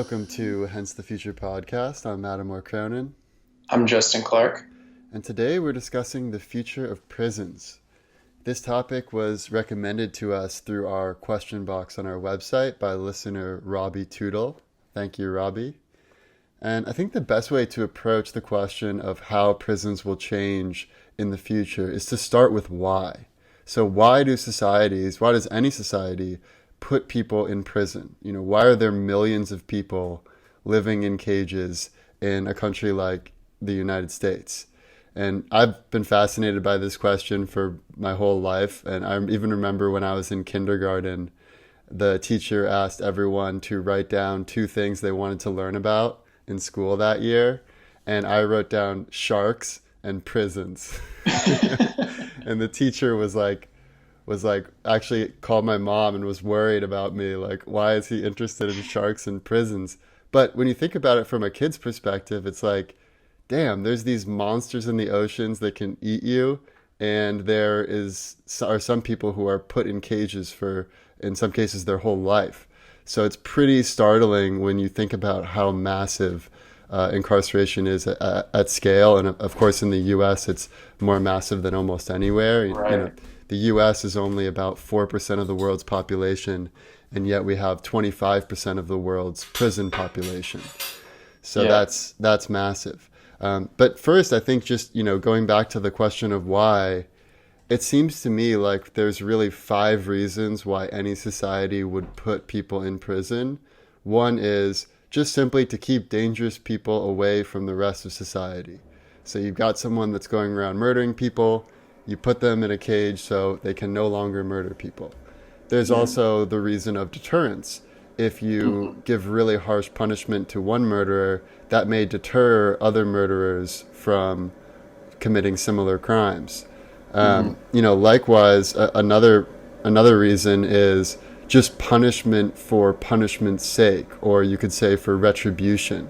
Welcome to Hence the Future podcast. I'm Mattimore Cronin. I'm Justin Clark. And today we're discussing the future of prisons. This topic was recommended to us through our question box on our website by listener Robbie Tootle. Thank you, Robbie. And I think the best way to approach the question of how prisons will change in the future is to start with why. So why does any society put people in prison? Why are there millions of people living in cages in a country like the United States? And I've been fascinated by this question for my whole life. And I even remember when I was in kindergarten, the teacher asked everyone to write down 2 things they wanted to learn about in school that year. And I wrote down sharks and prisons. And the teacher was like actually called my mom and was worried about me, like, why is he interested in sharks and prisons? But when you think about it from a kid's perspective, it's like, damn, there's these monsters in the oceans that can eat you, and are some people who are put in cages for, in some cases, their whole life. So it's pretty startling when you think about how massive incarceration is at scale. And of course, in the U.S., it's more massive than almost anywhere. Right. The U.S. is only about 4% of the world's population, and yet we have 25% of the world's prison population. So Yeah. that's massive. But first, I think just, going back to the question of why, it seems to me like there's really 5 reasons why any society would put people in prison. One is just simply to keep dangerous people away from the rest of society. So you've got someone that's going around murdering people, you put them in a cage so they can no longer murder people. There's also the reason of deterrence. If you give really harsh punishment to one murderer, that may deter other murderers from committing similar crimes. Likewise, another reason is just punishment for punishment's sake, or you could say for retribution.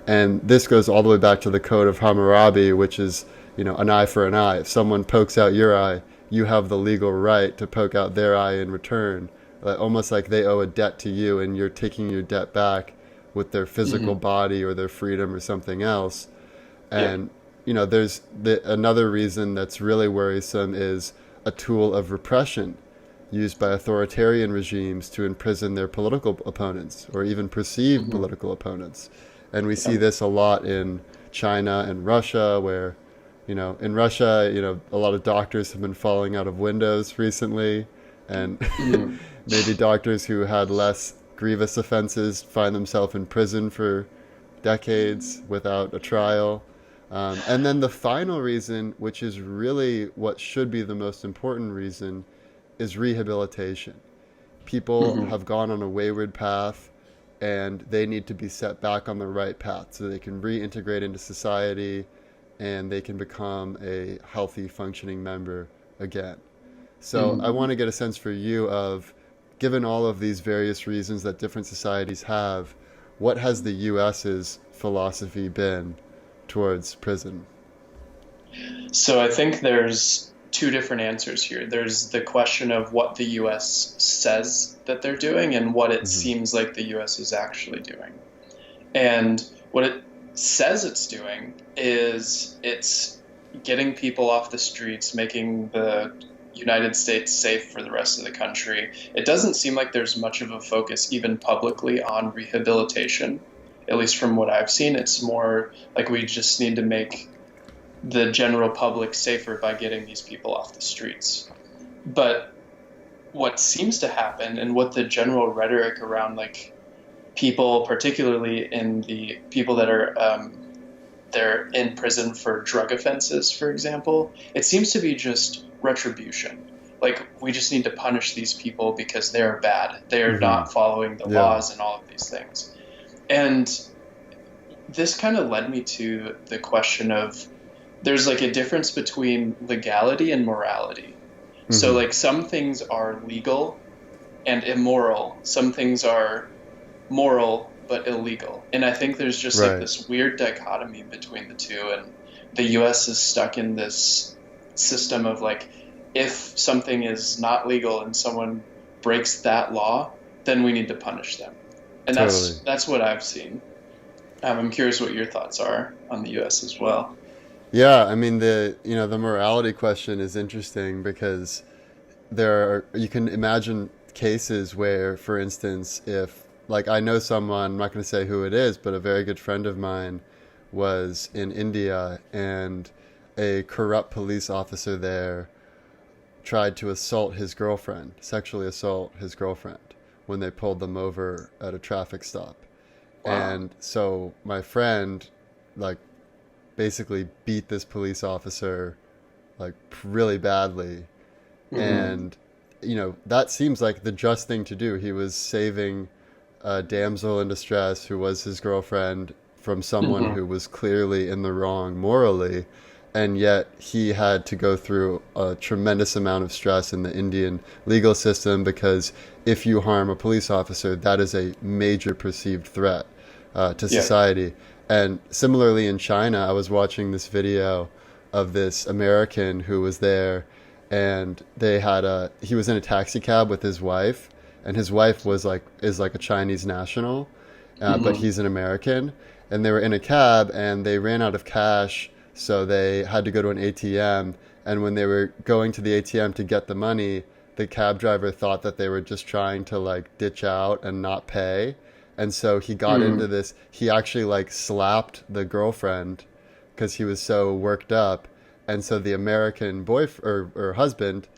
And this goes all the way back to the Code of Hammurabi, which is, an eye for an eye. If someone pokes out your eye, you have the legal right to poke out their eye in return, almost like they owe a debt to you and you're taking your debt back with their physical body or their freedom or something else. And, there's another reason that's really worrisome is a tool of repression used by authoritarian regimes to imprison their political opponents or even perceived political opponents. And we see this a lot in China and Russia, where, in Russia, a lot of doctors have been falling out of windows recently, and maybe doctors who had less grievous offenses find themselves in prison for decades without a trial. And then the final reason, which is really what should be the most important reason, is rehabilitation. People have gone on a wayward path, and they need to be set back on the right path so they can reintegrate into society and they can become a healthy, functioning member again. So I want to get a sense for you of, given all of these various reasons that different societies have, what has the U.S.'s philosophy been towards prison? So I think there's 2 different answers here. There's the question of what the U.S. says that they're doing and what it seems like the U.S. is actually doing. And what it says it's doing is it's getting people off the streets, making the United States safe for the rest of the country. It doesn't seem like there's much of a focus, even publicly, on rehabilitation. At least from what I've seen, it's more like we just need to make the general public safer by getting these people off the streets. But what seems to happen, and what the general rhetoric around, like, people, particularly in the people that are they're in prison for drug offenses, for example, it seems to be just retribution. Like, we just need to punish these people because they're bad. They are not following the laws and all of these things. And this kind of led me to the question of, there's like a difference between legality and morality. So like some things are legal and immoral. Some things are moral but illegal. And I think there's just like this weird dichotomy between the two. And the US is stuck in this system of like, if something is not legal and someone breaks that law, then we need to punish them. And Totally. that's what I've seen. I'm curious what your thoughts are on the U.S. as well. Yeah, I mean the morality question is interesting because you can imagine cases where, for instance, if like I know someone, I'm not going to say who it is, but a very good friend of mine was in India, and a corrupt police officer there tried to assault his girlfriend, sexually assault his girlfriend when they pulled them over at a traffic stop. Wow. And so my friend like basically beat this police officer like really badly. Hmm. And that seems like the just thing to do. He was saving a damsel in distress who was his girlfriend from someone Hmm. who was clearly in the wrong morally, and yet he had to go through a tremendous amount of stress in the Indian legal system because if you harm a police officer, that is a major perceived threat to Yeah. society. And similarly in China, I was watching this video of this American who was there, and he was in a taxi cab with his wife, and his wife is like a Chinese national, but Hmm. he's an American, and they were in a cab and they ran out of cash, so they had to go to an ATM. And when they were going to the ATM to get the money, the cab driver thought that they were just trying to like ditch out and not pay, and so he got into Hmm. this. He actually like slapped the girlfriend because he was so worked up. And so the American boyfriend or husband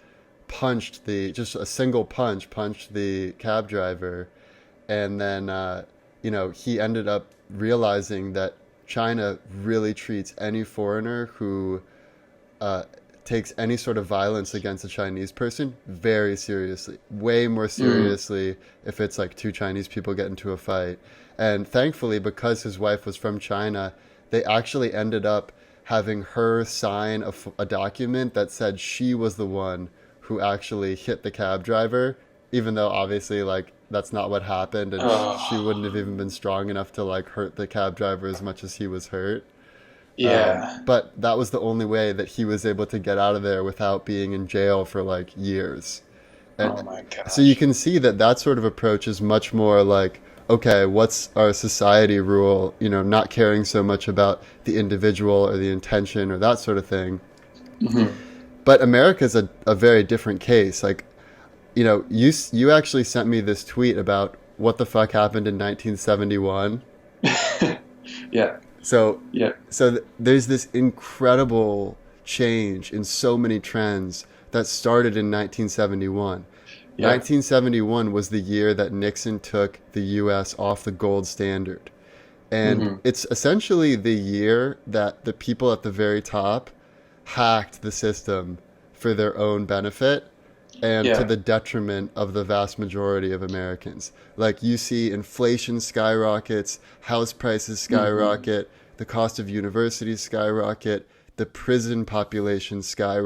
punched just a single punched the cab driver. And then, he ended up realizing that China really treats any foreigner who uh, takes any sort of violence against a Chinese person very seriously, way more Hmm. seriously if it's like two Chinese people get into a fight. And thankfully, because his wife was from China, they actually ended up having her sign a document that said she was the one who actually hit the cab driver, even though obviously like that's not what happened, and she Oh, wouldn't have even been strong enough to like hurt the cab driver as much as he was hurt. yeah. But that was the only way that he was able to get out of there without being in jail for like years. And Oh my so you gosh. can see that that sort of approach is much more like, okay, what's our society rule? Not caring so much about the individual or the intention or that sort of thing. Hmm. But America's a very different case. Like, you actually sent me this tweet about what the fuck happened in 1971. Yeah. So, Yeah. there's this incredible change in so many trends that started in 1971. Yeah. 1971 was the year that Nixon took the U.S. off the gold standard. And Hmm. it's essentially the year that the people at the very top hacked the system for their own benefit and to Yeah. the detriment of the vast majority of Americans. Like you see inflation skyrockets, house prices Hmm. skyrocket, the cost of universities skyrocket, the prison population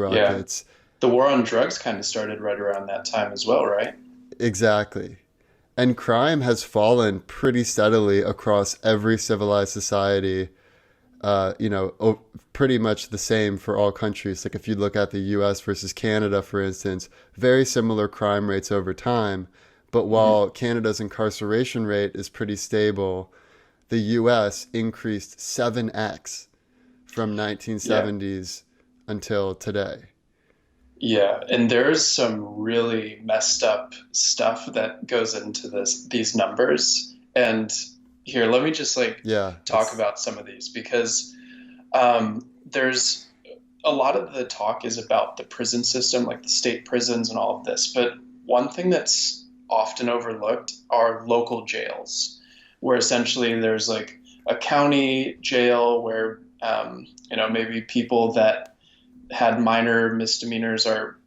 Yeah. skyrockets. The war on drugs kind of started right around that time as well, right? Exactly. And crime has fallen pretty steadily across every civilized society. Pretty much the same for all countries. Like if you look at the US versus Canada, for instance, very similar crime rates over time. But Hmm. while Canada's incarceration rate is pretty stable, the US increased 7x from Yeah. 1970s until today. Yeah, and there's some really messed up stuff that goes into these numbers. And here, let me just like Yeah, talk about some of these because there's a lot of the talk is about the prison system, like the state prisons and all of this. But one thing that's often overlooked are local jails, where essentially there's like a county jail where maybe people that had minor misdemeanors are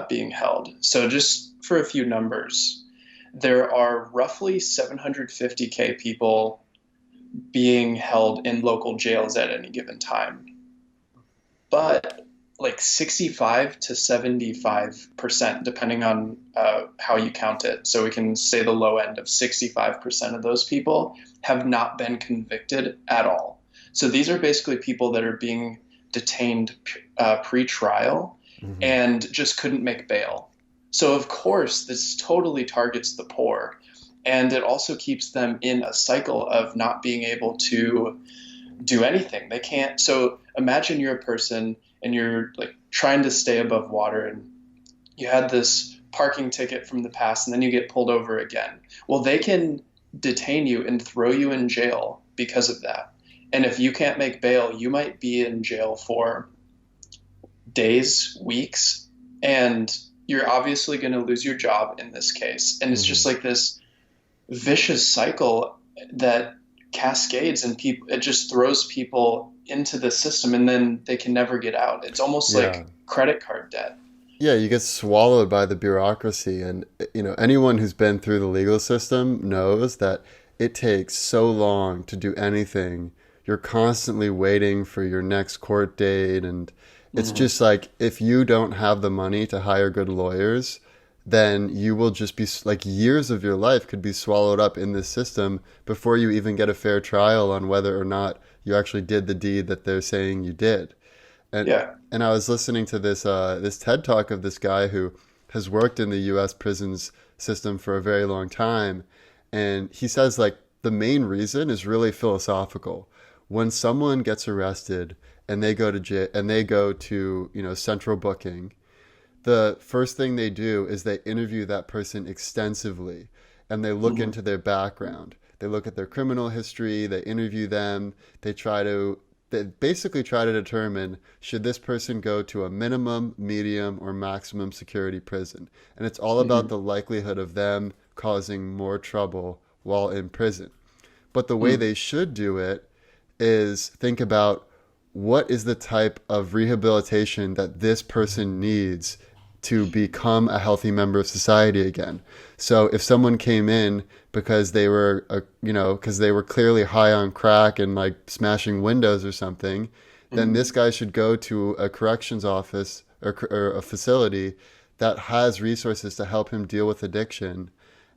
being held. So just for a few numbers, there are roughly 750K people being held in local jails at any given time. But like 65 to 75%, depending on how you count it. So we can say the low end of 65% of those people have not been convicted at all. So these are basically people that are being detained pre-trial hmm and just couldn't make bail. So of course this totally targets the poor. And it also keeps them in a cycle of not being able to do anything. They can't. So imagine you're a person and you're like trying to stay above water, and you had this parking ticket from the past, and then you get pulled over again. Well, they can detain you and throw you in jail because of that. And if you can't make bail, you might be in jail for days, weeks, and you're obviously going to lose your job in this case. And it's just like this vicious cycle that cascades, and people, it just throws people into the system, and then they can never get out. It's almost like credit card debt. Yeah, you get swallowed by the bureaucracy. And, anyone who's been through the legal system knows that it takes so long to do anything. You're constantly waiting for your next court date. And it's just like, if you don't have the money to hire good lawyers, then you will just be like, years of your life could be swallowed up in this system before you even get a fair trial on whether or not you actually did the deed that they're saying you did. And I was listening to this TED talk of this guy who has worked in the U.S. prisons system for a very long time, and he says like the main reason is really philosophical. When someone gets arrested and they go to jail and they go to central booking, the first thing they do is they interview that person extensively, and they look into their background. They look at their criminal history. They interview them. They basically try to determine, should this person go to a minimum, medium, or maximum security prison? And it's all about the likelihood of them causing more trouble while in prison. But the way they should do it is think about, what is the type of rehabilitation that this person needs to become a healthy member of society again. So if someone came in because they were, because they were clearly high on crack and like smashing windows or something, then this guy should go to a corrections office or a facility that has resources to help him deal with addiction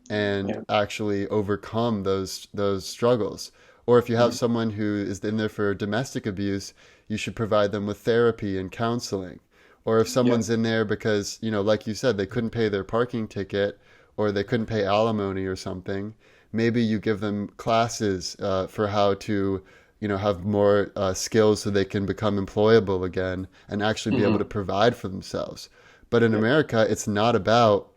and actually overcome those struggles. Or if you have someone who is in there for domestic abuse, you should provide them with therapy and counseling. Or if someone's in there because, like you said, they couldn't pay their parking ticket or they couldn't pay alimony or something, maybe you give them classes for how to, have more skills so they can become employable again and actually be able to provide for themselves. But in America, it's not about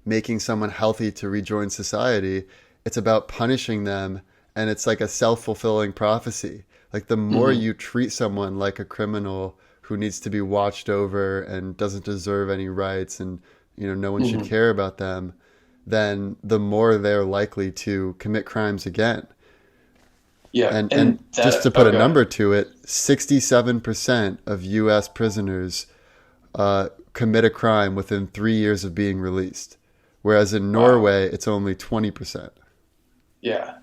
making someone healthy to rejoin society. It's about punishing them. And it's like a self-fulfilling prophecy. Like the more you treat someone like a criminal who needs to be watched over and doesn't deserve any rights, and no one should care about them, then the more they're likely to commit crimes again. Yeah. And that, just to put a number to it, 67% of U.S. prisoners commit a crime within 3 years of being released, whereas in Norway it's only 20%. Yeah.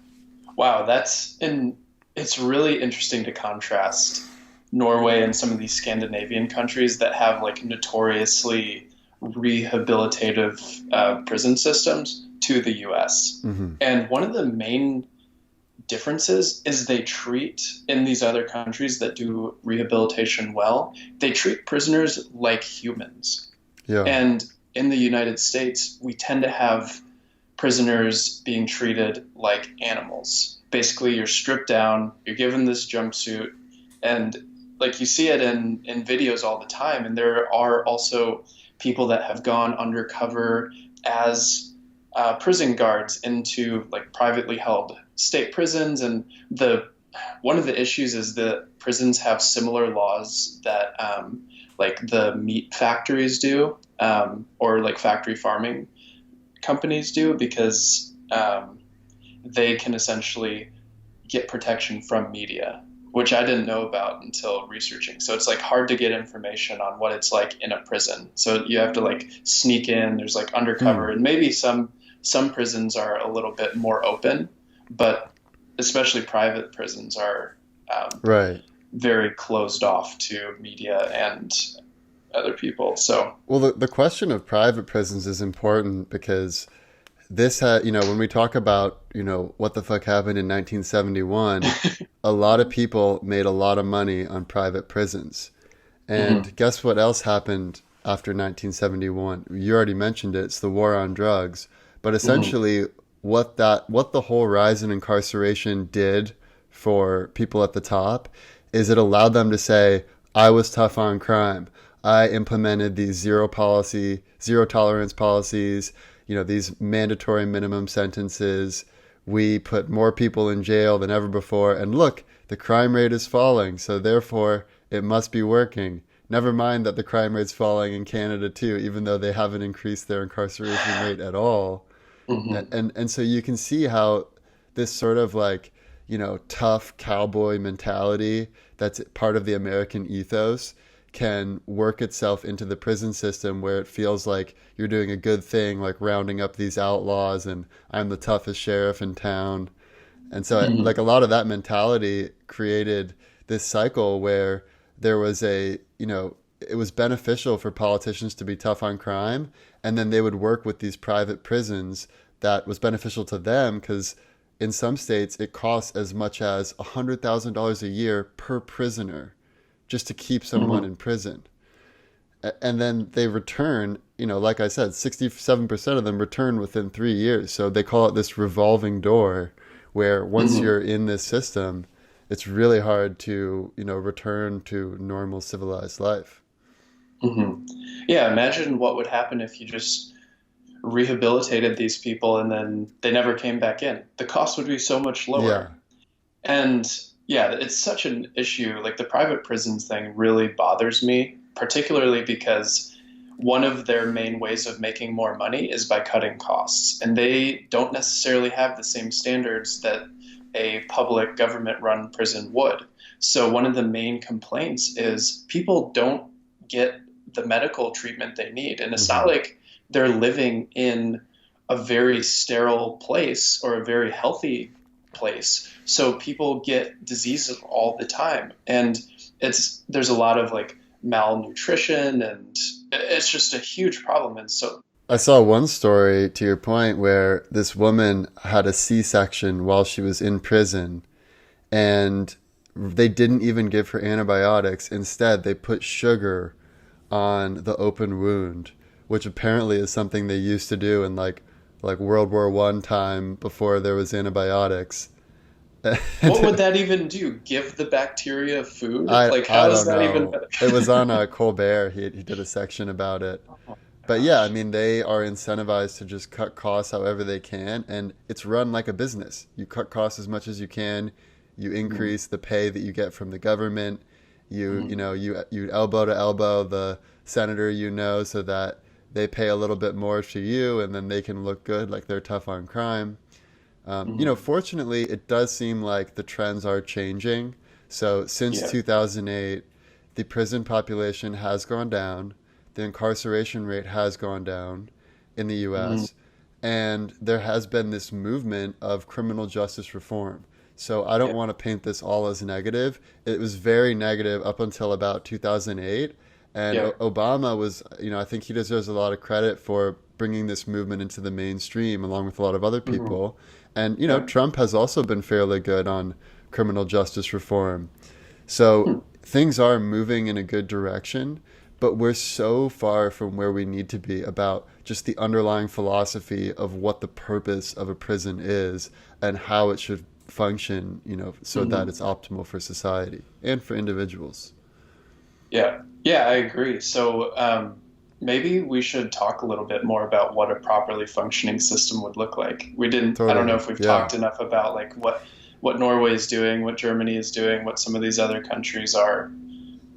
Wow, it's really interesting to contrast Norway and some of these Scandinavian countries that have like notoriously rehabilitative prison systems to the US. And one of the main differences is they treat, in these other countries that do rehabilitation well, they treat prisoners like humans. Yeah. And in the United States, we tend to have prisoners being treated like animals. Basically, you're stripped down, you're given this jumpsuit, and like you see it in videos all the time. And there are also people that have gone undercover as prison guards into like privately held state prisons. And one of the issues is that prisons have similar laws that like the meat factories do, or like factory farming companies do, because they can essentially get protection from media, which I didn't know about until researching. So it's like hard to get information on what it's like in a prison. So you have to like sneak in, there's like undercover, and maybe some prisons are a little bit more open, but especially private prisons are very closed off to media and other people. So, well, the question of private prisons is important because this when we talk about, what the fuck happened in 1971, a lot of people made a lot of money on private prisons. And guess what else happened after 1971? You already mentioned it. It's the war on drugs. But essentially, what the whole rise in incarceration did for people at the top is it allowed them to say, I was tough on crime. I implemented these zero tolerance policies, these mandatory minimum sentences. We put more people in jail than ever before. And look, the crime rate is falling. So therefore, it must be working. Never mind that the crime rate's falling in Canada too, even though they haven't increased their incarceration rate at all. Hmm. And so you can see how this sort of like, tough cowboy mentality that's part of the American ethos can work itself into the prison system where it feels like you're doing a good thing, like rounding up these outlaws and I'm the toughest sheriff in town. And so like Hmm. a lot of that mentality created this cycle where there was it was beneficial for politicians to be tough on crime, and then they would work with these private prisons that was beneficial to them because in some states it costs as much as $100,000 a year per prisoner just to keep someone Hmm. in prison. And then they return, like I said, 67% of them return within 3 years. So they call it this revolving door where once Hmm. you're in this system, it's really hard to, return to normal civilized life. Hmm. Yeah, imagine what would happen if you just rehabilitated these people and then they never came back in. The cost would be so much Yeah. lower. And yeah, it's such an issue. Like the private prisons thing really bothers me, particularly because one of their main ways of making more money is by cutting costs. And they don't necessarily have the same standards that a public government run prison would. So one of the main complaints is people don't get the medical treatment they need. And it's not Hmm. like they're living in a very sterile place or a very healthy place. So people get diseases all the time. And there's a lot of like malnutrition and it's just a huge problem. And so, I saw one story to your point where this woman had a C-section while she was in prison and they didn't even give her antibiotics. Instead, they put sugar on the open wound, which apparently is something they used to do in like World War I time before there was antibiotics. what would And that even do? Give the bacteria food? I Like, I how is don't that even know. better? It was on Colbert. He did a section about it. Oh my But yeah, I gosh. mean, they are incentivized to just cut costs however they can, and it's run like a business. You cut costs as much as you can, you Mhm. increase the pay that you get from the government, Mhm. you elbow to elbow the senator, so that they pay a little bit more to you, and then they can look good, like they're tough on crime. Mhm. Fortunately, it does seem like the trends are changing. So since Yeah. 2008, the prison population has gone down, the incarceration rate has gone down in the Mhm. US, and there has been this movement of criminal justice reform. So I don't Yeah. want to paint this all as negative. It was very negative up until about 2008. And Yeah. Obama was, I think he deserves a lot of credit for bringing this movement into the mainstream along with a lot of other Mhm. people. And, Yeah. Trump has also been fairly good on criminal justice reform. So Hmm. things are moving in a good direction, but we're so far from where we need to be about just the underlying philosophy of what the purpose of a prison is and how it should function, so that Mhm. it's optimal for society and for individuals. Yeah. Yeah, I agree. So, maybe we should talk a little bit more about what a properly functioning system would look like. I don't know Totally. if we've Yeah. talked enough about like what Norway is doing, what Germany is doing, what some of these other countries are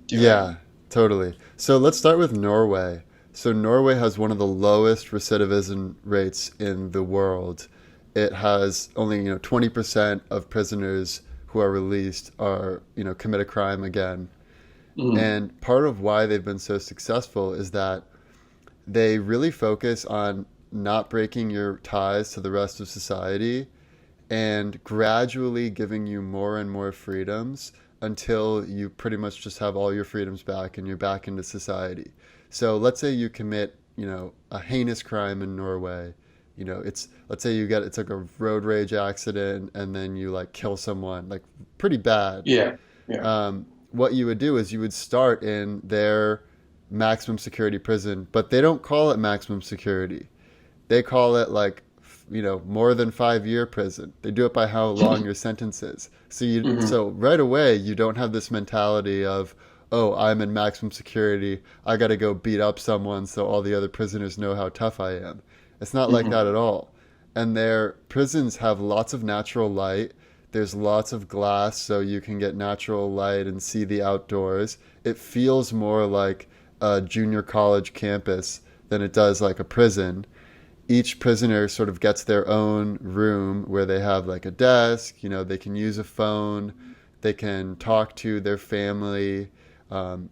doing. Yeah, totally. So let's start with Norway. So Norway has one of the lowest recidivism rates in the world. It has only, 20% of prisoners who are released are, commit a crime again. Mhm. And part of why they've been so successful is that they really focus on not breaking your ties to the rest of society and gradually giving you more and more freedoms until you pretty much just have all your freedoms back and you're back into society. So let's say you commit, a heinous crime in Norway. It's let's say it's like a road rage accident and then you like kill someone, like pretty bad. Yeah. Yeah. What you would do is you would start in their maximum security prison, but they don't call it maximum security. They call it like more than 5 year prison. They do it by how long your sentence is. Hmm. So right away, you don't have this mentality of, oh, I'm in maximum security. I got to go beat up someone so all the other prisoners know how tough I am. It's not like Hmm. that at all. And their prisons have lots of natural light. There's lots of glass so you can get natural light and see the outdoors. It feels more like a junior college campus than it does like a prison. Each prisoner sort of gets their own room where they have like a desk, they can use a phone, they can talk to their family.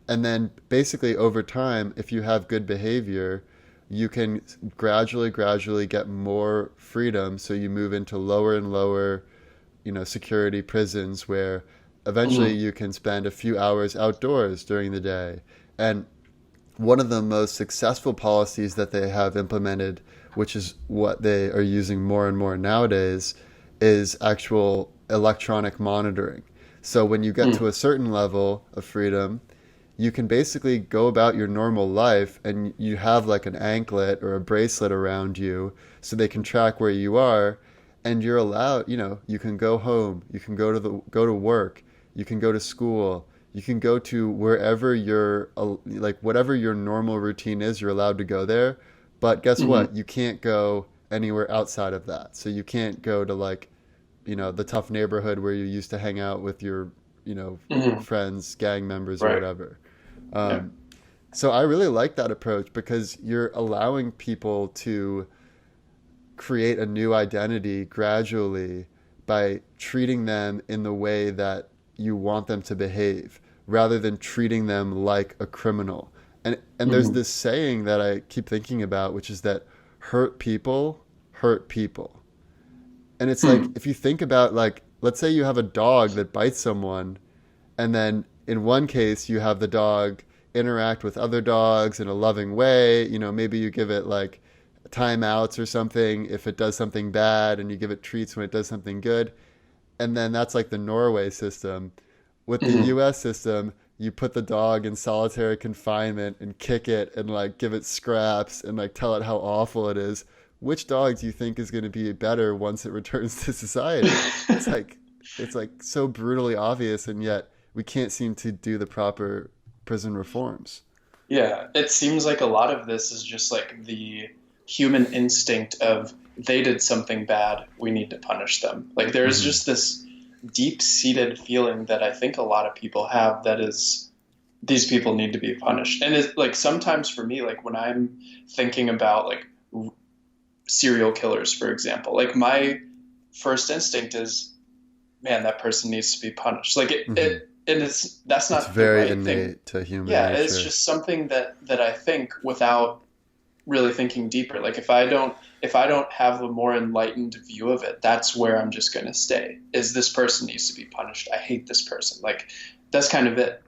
And then basically over time, if you have good behavior, you can gradually get more freedom. So you move into lower and lower, security prisons where eventually Hmm. you can spend a few hours outdoors during the day. And one of the most successful policies that they have implemented, which is what they are using more and more nowadays, is actual electronic monitoring. So when you get to a certain level of freedom, you can basically go about your normal life and you have like an anklet or a bracelet around you so they can track where you are, and you're allowed, you can go home, you can go to work, you can go to school, you can go to wherever your like whatever your normal routine is, you're allowed to go there. But guess Hmm. what? You can't go anywhere outside of that. So you can't go to like, the tough neighborhood where you used to hang out with your, Hmm. friends, gang members or Right. whatever. Yeah. Um, so I really like that approach because you're allowing people to create a new identity gradually by treating them in the way that you want them to behave rather than treating them like a criminal. And there's Hmm. this saying that I keep thinking about, which is that hurt people hurt people. And it's like Hmm. if you think about, like, let's say you have a dog that bites someone, and then in one case you have the dog interact with other dogs in a loving way. Maybe you give it like timeouts or something if it does something bad, and you give it treats when it does something good. And then that's like the Norway system. With the Hmm. US system, you put the dog in solitary confinement and kick it and like give it scraps and like tell it how awful it is. Which dog do you think is going to be better once it returns to society? It's like it's like so brutally obvious, and yet we can't seem to do the proper prison reforms. Yeah, it seems like a lot of this is just like the human instinct of they did something bad, we need to punish them. Like there's Hmm. just this deep-seated feeling that I think a lot of people have that is these people need to be punished. And it's like sometimes for me, like when I'm thinking about like serial killers, for example, like my first instinct is, man, that person needs to be punished. Like Hmm. and that's It's not the very right thing. innate to human Yeah, it's nature. just something that I think without really thinking deeper. Like if I don't have a more enlightened view of it, that's where I'm just gonna stay. Is this person needs to be punished? I hate this person. Like that's kind of it.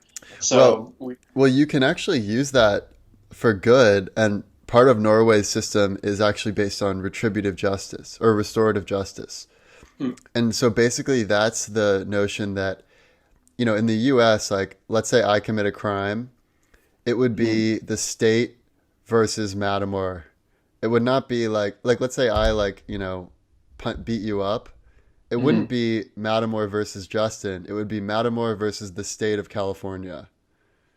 Well, So we, well, you can actually use that for good, and part of Norway's system is actually based on retributive justice or restorative justice. hmm, And so basically that's the notion that, in the US, like let's say I commit a crime, it would hmm, be the state versus Mattimore. It would not be like let's say I like, beat you up. It wouldn't hmm, be Mattimore versus Justin. It would be Mattimore versus the state of California.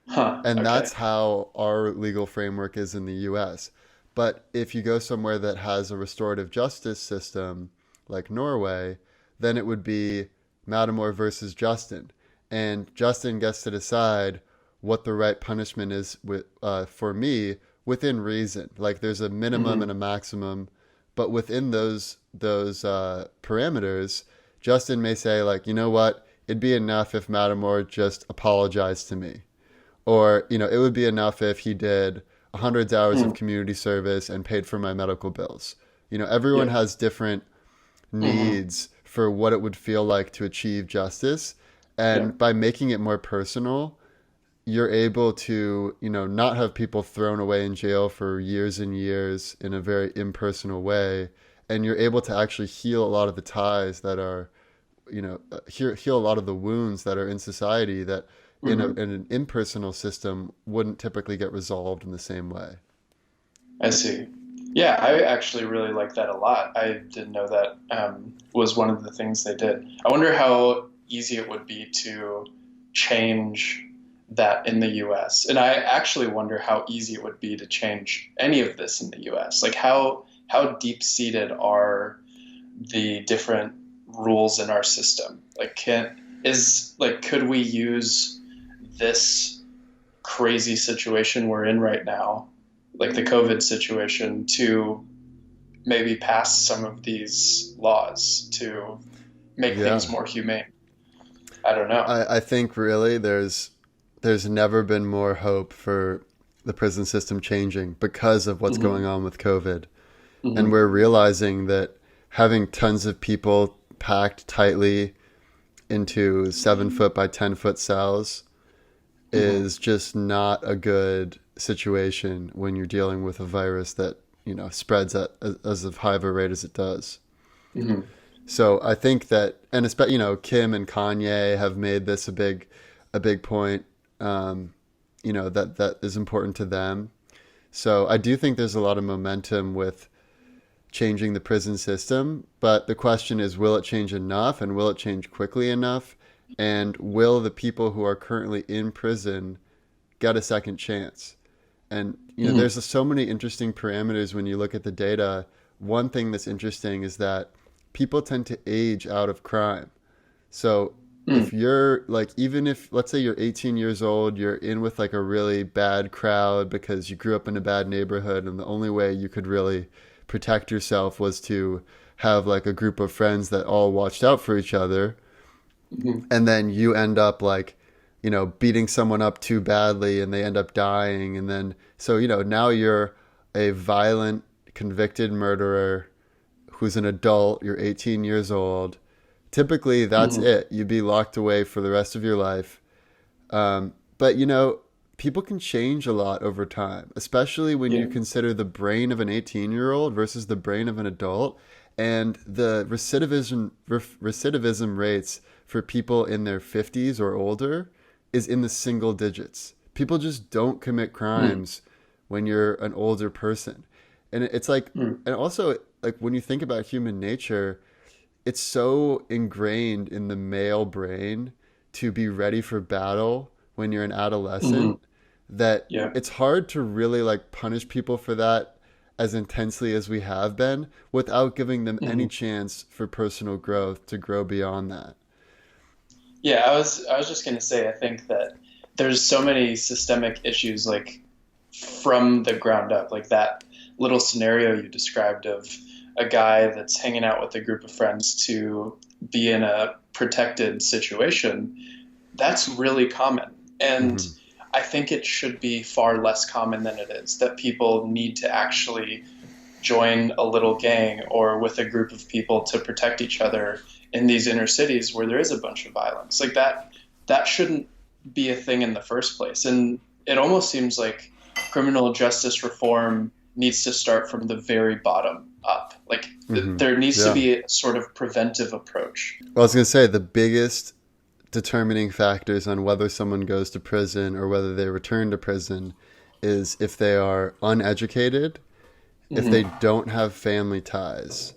huh, And okay, that's how our legal framework is in the US. But if you go somewhere that has a restorative justice system like Norway, then it would be Mattimore versus Justin. And Justin gets to decide what the right punishment is for me within reason. Like there's a minimum and hmm, a maximum, but within those parameters, Justin may say like, you know what, it'd be enough if Mattimore just apologized to me, or it would be enough if he did 100 hours of hmm, community service and paid for my medical bills. Everyone yeah, has different hmm, needs for what it would feel like to achieve justice, yeah, and by making it more personal, you're able to not have people thrown away in jail for years and years in a very impersonal way, and you're able to actually heal a lot of the ties that are heal a lot of the wounds that are in society that hmm. in an impersonal system wouldn't typically get resolved in the same way. I see. Yeah, I actually really like that a lot. I didn't know that was one of the things they did. I wonder how easy it would be to change that in the US. And I actually wonder how easy it would be to change any of this in the US. Like how deep-seated are the different rules in our system? Like could we use this crazy situation we're in right now, like the COVID situation, to maybe pass some of these laws to make Yeah. things more humane? I don't know. I think really there's never been more hope for the prison system changing because of what's Hmm. going on with COVID. And Hmm. we're realizing that having tons of people packed tightly into 7 foot by 10 foot cells Hmm. is just not a good situation when you're dealing with a virus that, spreads at as high of a rate as it does. Hmm. So I think that, and especially, Kim and Kanye have made this a big point, that is important to them. So I do think there's a lot of momentum with changing the prison system, but the question is, will it change enough, and will it change quickly enough? And will the people who are currently in prison get a second chance? And Hmm. there's so many interesting parameters when you look at the data. One thing that's interesting is that people tend to age out of crime. So Hmm. if you're like, even if, let's say you're 18 years old, you're in with like a really bad crowd because you grew up in a bad neighborhood, and the only way you could really protect yourself was to have like a group of friends that all watched out for each other, Hmm. and then you end up like, beating someone up too badly and they end up dying. And then, so, now you're a violent, convicted murderer who's an adult, you're 18 years old. Typically, that's Hmm. it. You'd be locked away for the rest of your life. But, people can change a lot over time, especially when you Yeah. consider the brain of an 18-year-old versus the brain of an adult. And the recidivism rates for people in their 50s or older is in the single digits. People just don't commit Hmm. crimes when you're an older person. And it's like, Hmm. and also, like, when you think about human nature, it's so ingrained in the male brain to be ready for battle when you're an Hmm. adolescent that Yeah. it's hard to really like punish people for that as intensely as we have been without giving them any Hmm. chance for personal growth to grow beyond that. Yeah, I was just gonna say, I think that there's so many systemic issues, like from the ground up, like that little scenario you described of a guy that's hanging out with a group of friends to be in a protected situation. That's really common. And Hmm. I think it should be far less common than it is, that people need to actually join a little gang or with a group of people to protect each other in these inner cities where there is a bunch of violence. Like that shouldn't be a thing in the first place. And it almost seems like criminal justice reform needs to start from the very bottom up. Like Hmm. there needs to Yeah. be a sort of preventive approach. Well, I was going to say the biggest determining factors on whether someone goes to prison or whether they return to prison is if they are uneducated, if they Hmm. don't have family ties.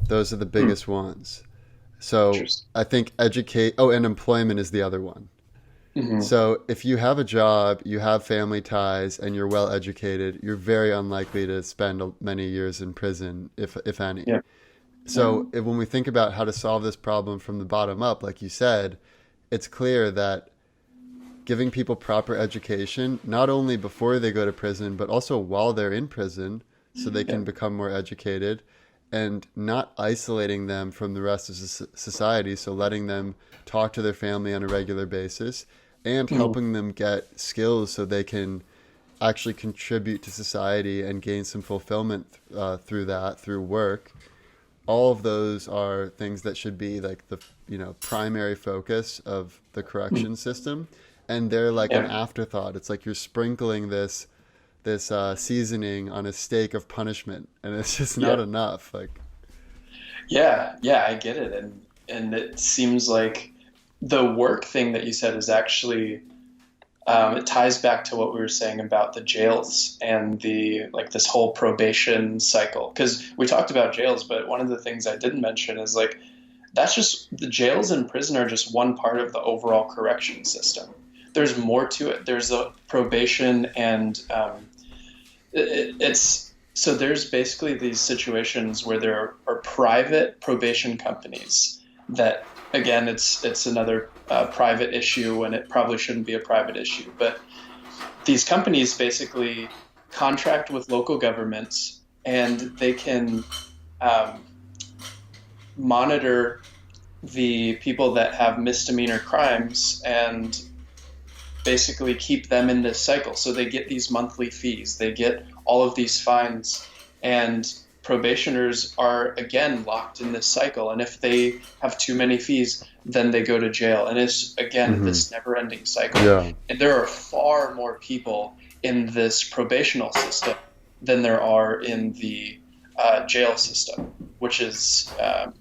Those are the Hmm. biggest ones. So Interesting. I think and employment is the other one. Hmm. So if you have a job, you have family ties, and you're well educated, you're very unlikely to spend many years in prison, if any. Yeah. Yeah. So when we think about how to solve this problem from the bottom up, like you said, it's clear that giving people proper education, not only before they go to prison, but also while they're in prison, so they Yeah. can become more educated, and not isolating them from the rest of society, so letting them talk to their family on a regular basis, and Hmm. helping them get skills so they can actually contribute to society and gain some fulfillment through work. All of those are things that should be like the primary focus of the correction system, and they're like an Yeah. afterthought. It's like you're sprinkling this seasoning on a steak of punishment, and it's just not Yeah. enough. Like, Yeah. Yeah. I get it. And it seems like the work thing that you said is actually It ties back to what we were saying about the jails and the like this whole probation cycle. Because we talked about jails, but one of the things I didn't mention is like that's just the jails and prison are just one part of the overall correction system. There's more to it. There's a probation and it's so there's basically these situations where there are private probation companies that again it's another private issue and it probably shouldn't be a private issue, but these companies basically contract with local governments and they can um, monitor the people that have misdemeanor crimes and basically keep them in this cycle. So they get these monthly fees, they get all of these fines, and probationers are again locked in this cycle. And if they have too many fees, then they go to jail. And it's again this never ending cycle. Yeah. And there are far more people in this probational system than there are in the jail system, which is, I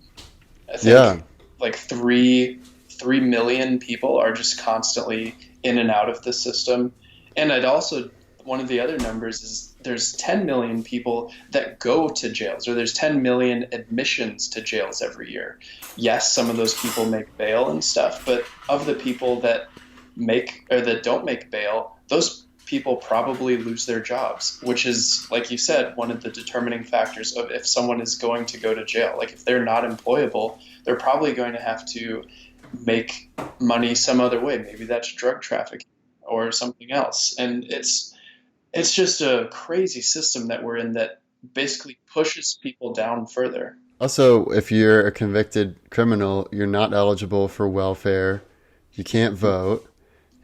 think, like 3 million people are just constantly in and out of the system. And I'd also, one of the other numbers is there's 10 million people that go to jails, or there's 10 million admissions to jails every year. Yes, some of those people make bail and stuff, but of the people that make or that don't make bail, those people probably lose their jobs, which is, like you said, one of the determining factors of if someone is going to go to jail. Like if they're not employable, they're probably going to have to make money some other way. Maybe that's drug trafficking or something else. And it's just a crazy system that we're in that basically pushes people down further. Also, if you're a convicted criminal, you're not eligible for welfare. You can't vote.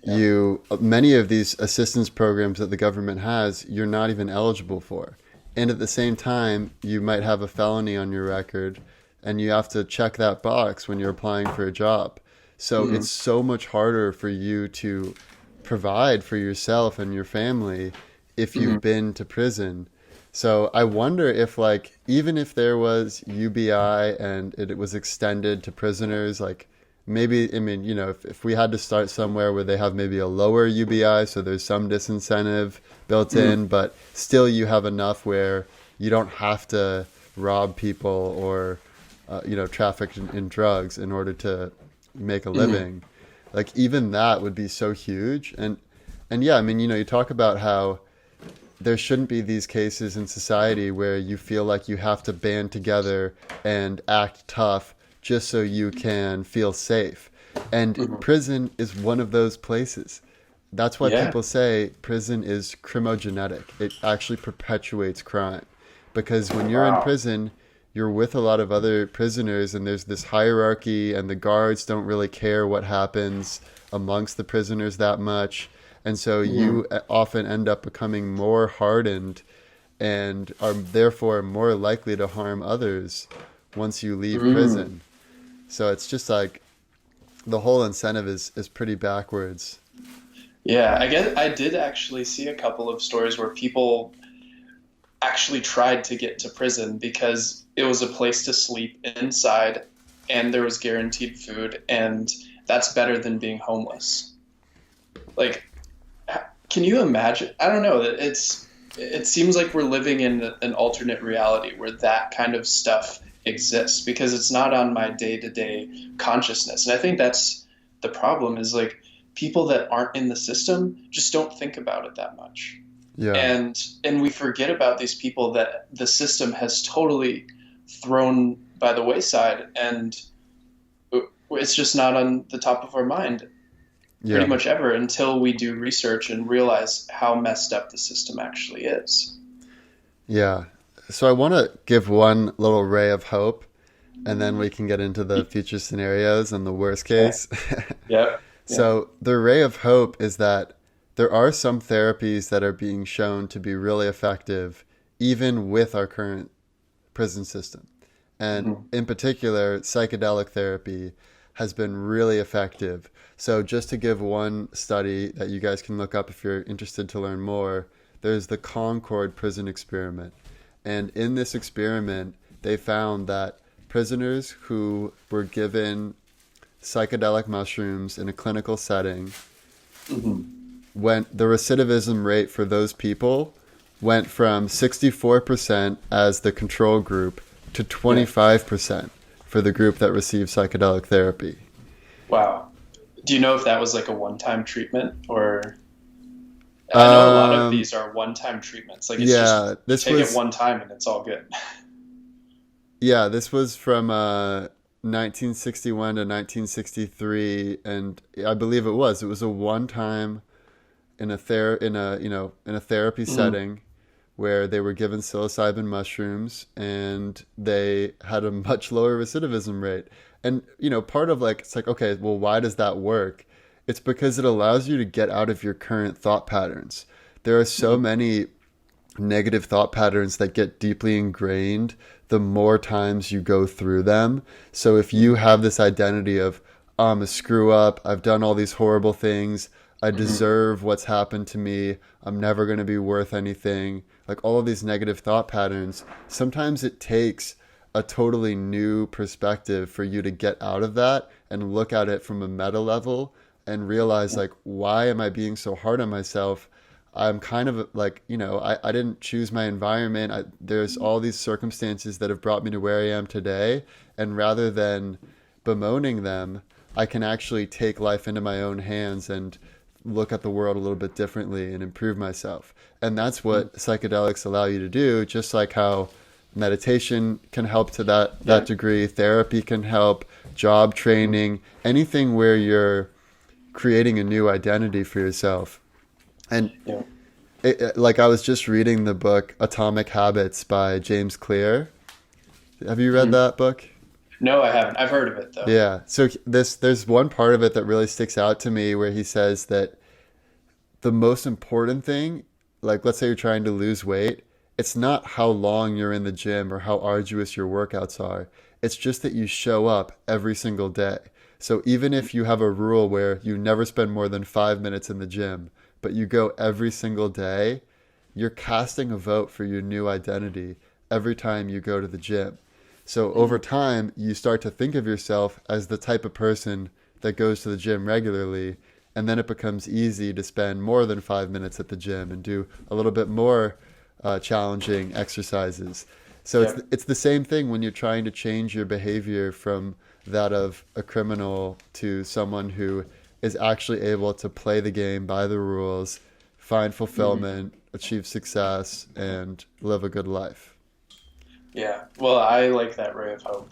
Yeah. Many of these assistance programs that the government has, you're not even eligible for. And at the same time, you might have a felony on your record and you have to check that box when you're applying for a job. So it's so much harder for you to provide for yourself and your family if you've been to prison. So I wonder if, like, even if there was UBI and it was extended to prisoners, like maybe, I mean, you know, if we had to start somewhere where they have maybe a lower UBI, so there's some disincentive built in, but still you have enough where you don't have to rob people or, traffic in drugs in order to make a living. Like even that would be so huge. And yeah, I mean, you talk about how there shouldn't be these cases in society where you feel like you have to band together and act tough just so you can feel safe. And prison is one of those places. That's why people say prison is crimogenetic. It actually perpetuates crime. Because when you're in prison, you're with a lot of other prisoners and there's this hierarchy and the guards don't really care what happens amongst the prisoners that much. And so you often end up becoming more hardened and are therefore more likely to harm others once you leave prison. So it's just like the whole incentive is pretty backwards. Yeah, I guess I did actually see a couple of stories where people actually tried to get to prison because it was a place to sleep inside and there was guaranteed food, and that's better than being homeless. Like, can you imagine? I don't know. It seems like we're living in an alternate reality where that kind of stuff exists because it's not on my day-to-day consciousness. And I think that's the problem is like people that aren't in the system just don't think about it that much. Yeah. And we forget about these people that the system has totally thrown by the wayside, and it's just not on the top of our mind pretty much ever until we do research and realize how messed up the system actually is. Yeah. So I want to give one little ray of hope, and then we can get into the future scenarios and the worst case. Yeah. So the ray of hope is that there are some therapies that are being shown to be really effective, even with our current prison system. And in particular, psychedelic therapy has been really effective. So just to give one study that you guys can look up if you're interested to learn more, there's the Concord prison experiment. And in this experiment, they found that prisoners who were given psychedelic mushrooms in a clinical setting went the recidivism rate for those people went from 64% as the control group to 25% for the group that received psychedelic therapy. Wow. Do you know if that was like a one-time treatment, or I know a lot of these are one-time treatments. Like it's just Yeah, you this take it was one time and it's all good. yeah, this was from 1961 to 1963, and I believe it was a one time in a in a therapy Mm, setting where they were given psilocybin mushrooms and they had a much lower recidivism rate. And part of like it's like, okay, well, why does that work? It's because it allows you to get out of your current thought patterns. There are so mm, many negative thought patterns that get deeply ingrained the more times you go through them. So if you mm, have this identity of, "Oh, I'm a screw up, I've done all these horrible things, I mm, deserve what's happened to me, I'm never going to be worth anything," like all of these negative thought patterns, sometimes it takes a totally new perspective for you to get out of that and look at it from a meta level and realize, like, why am I being so hard on myself? I'm kind of like, I didn't choose my environment. There's all these circumstances that have brought me to where I am today. And rather than bemoaning them, I can actually take life into my own hands and look at the world a little bit differently and improve myself. And that's mm. what psychedelics allow you to do, just like how meditation can help to that Yeah. degree, therapy can help, job Mm, training, anything where you're creating a new identity for yourself. And yeah. like I was just reading the book Atomic Habits by James Clear. Have you read Mm. that book? No, I haven't. I've heard of it though. Yeah. So there's one part of it that really sticks out to me where he says that the most important thing, like let's say you're trying to lose weight, it's not how long you're in the gym or how arduous your workouts are. It's just that you show up every single day. So even if you have a rule where you never spend more than 5 minutes in the gym, but you go every single day, you're casting a vote for your new identity every time you go to the gym. So over Mm, time, you start to think of yourself as the type of person that goes to the gym regularly, and then it becomes easy to spend more than 5 minutes at the gym and do a little bit more challenging exercises. So yeah. it's the same thing when you're trying to change your behavior from that of a criminal to someone who is actually able to play the game by the rules, find Mm, fulfillment, achieve success, and live a good life. yeah. Well, I like that ray of hope.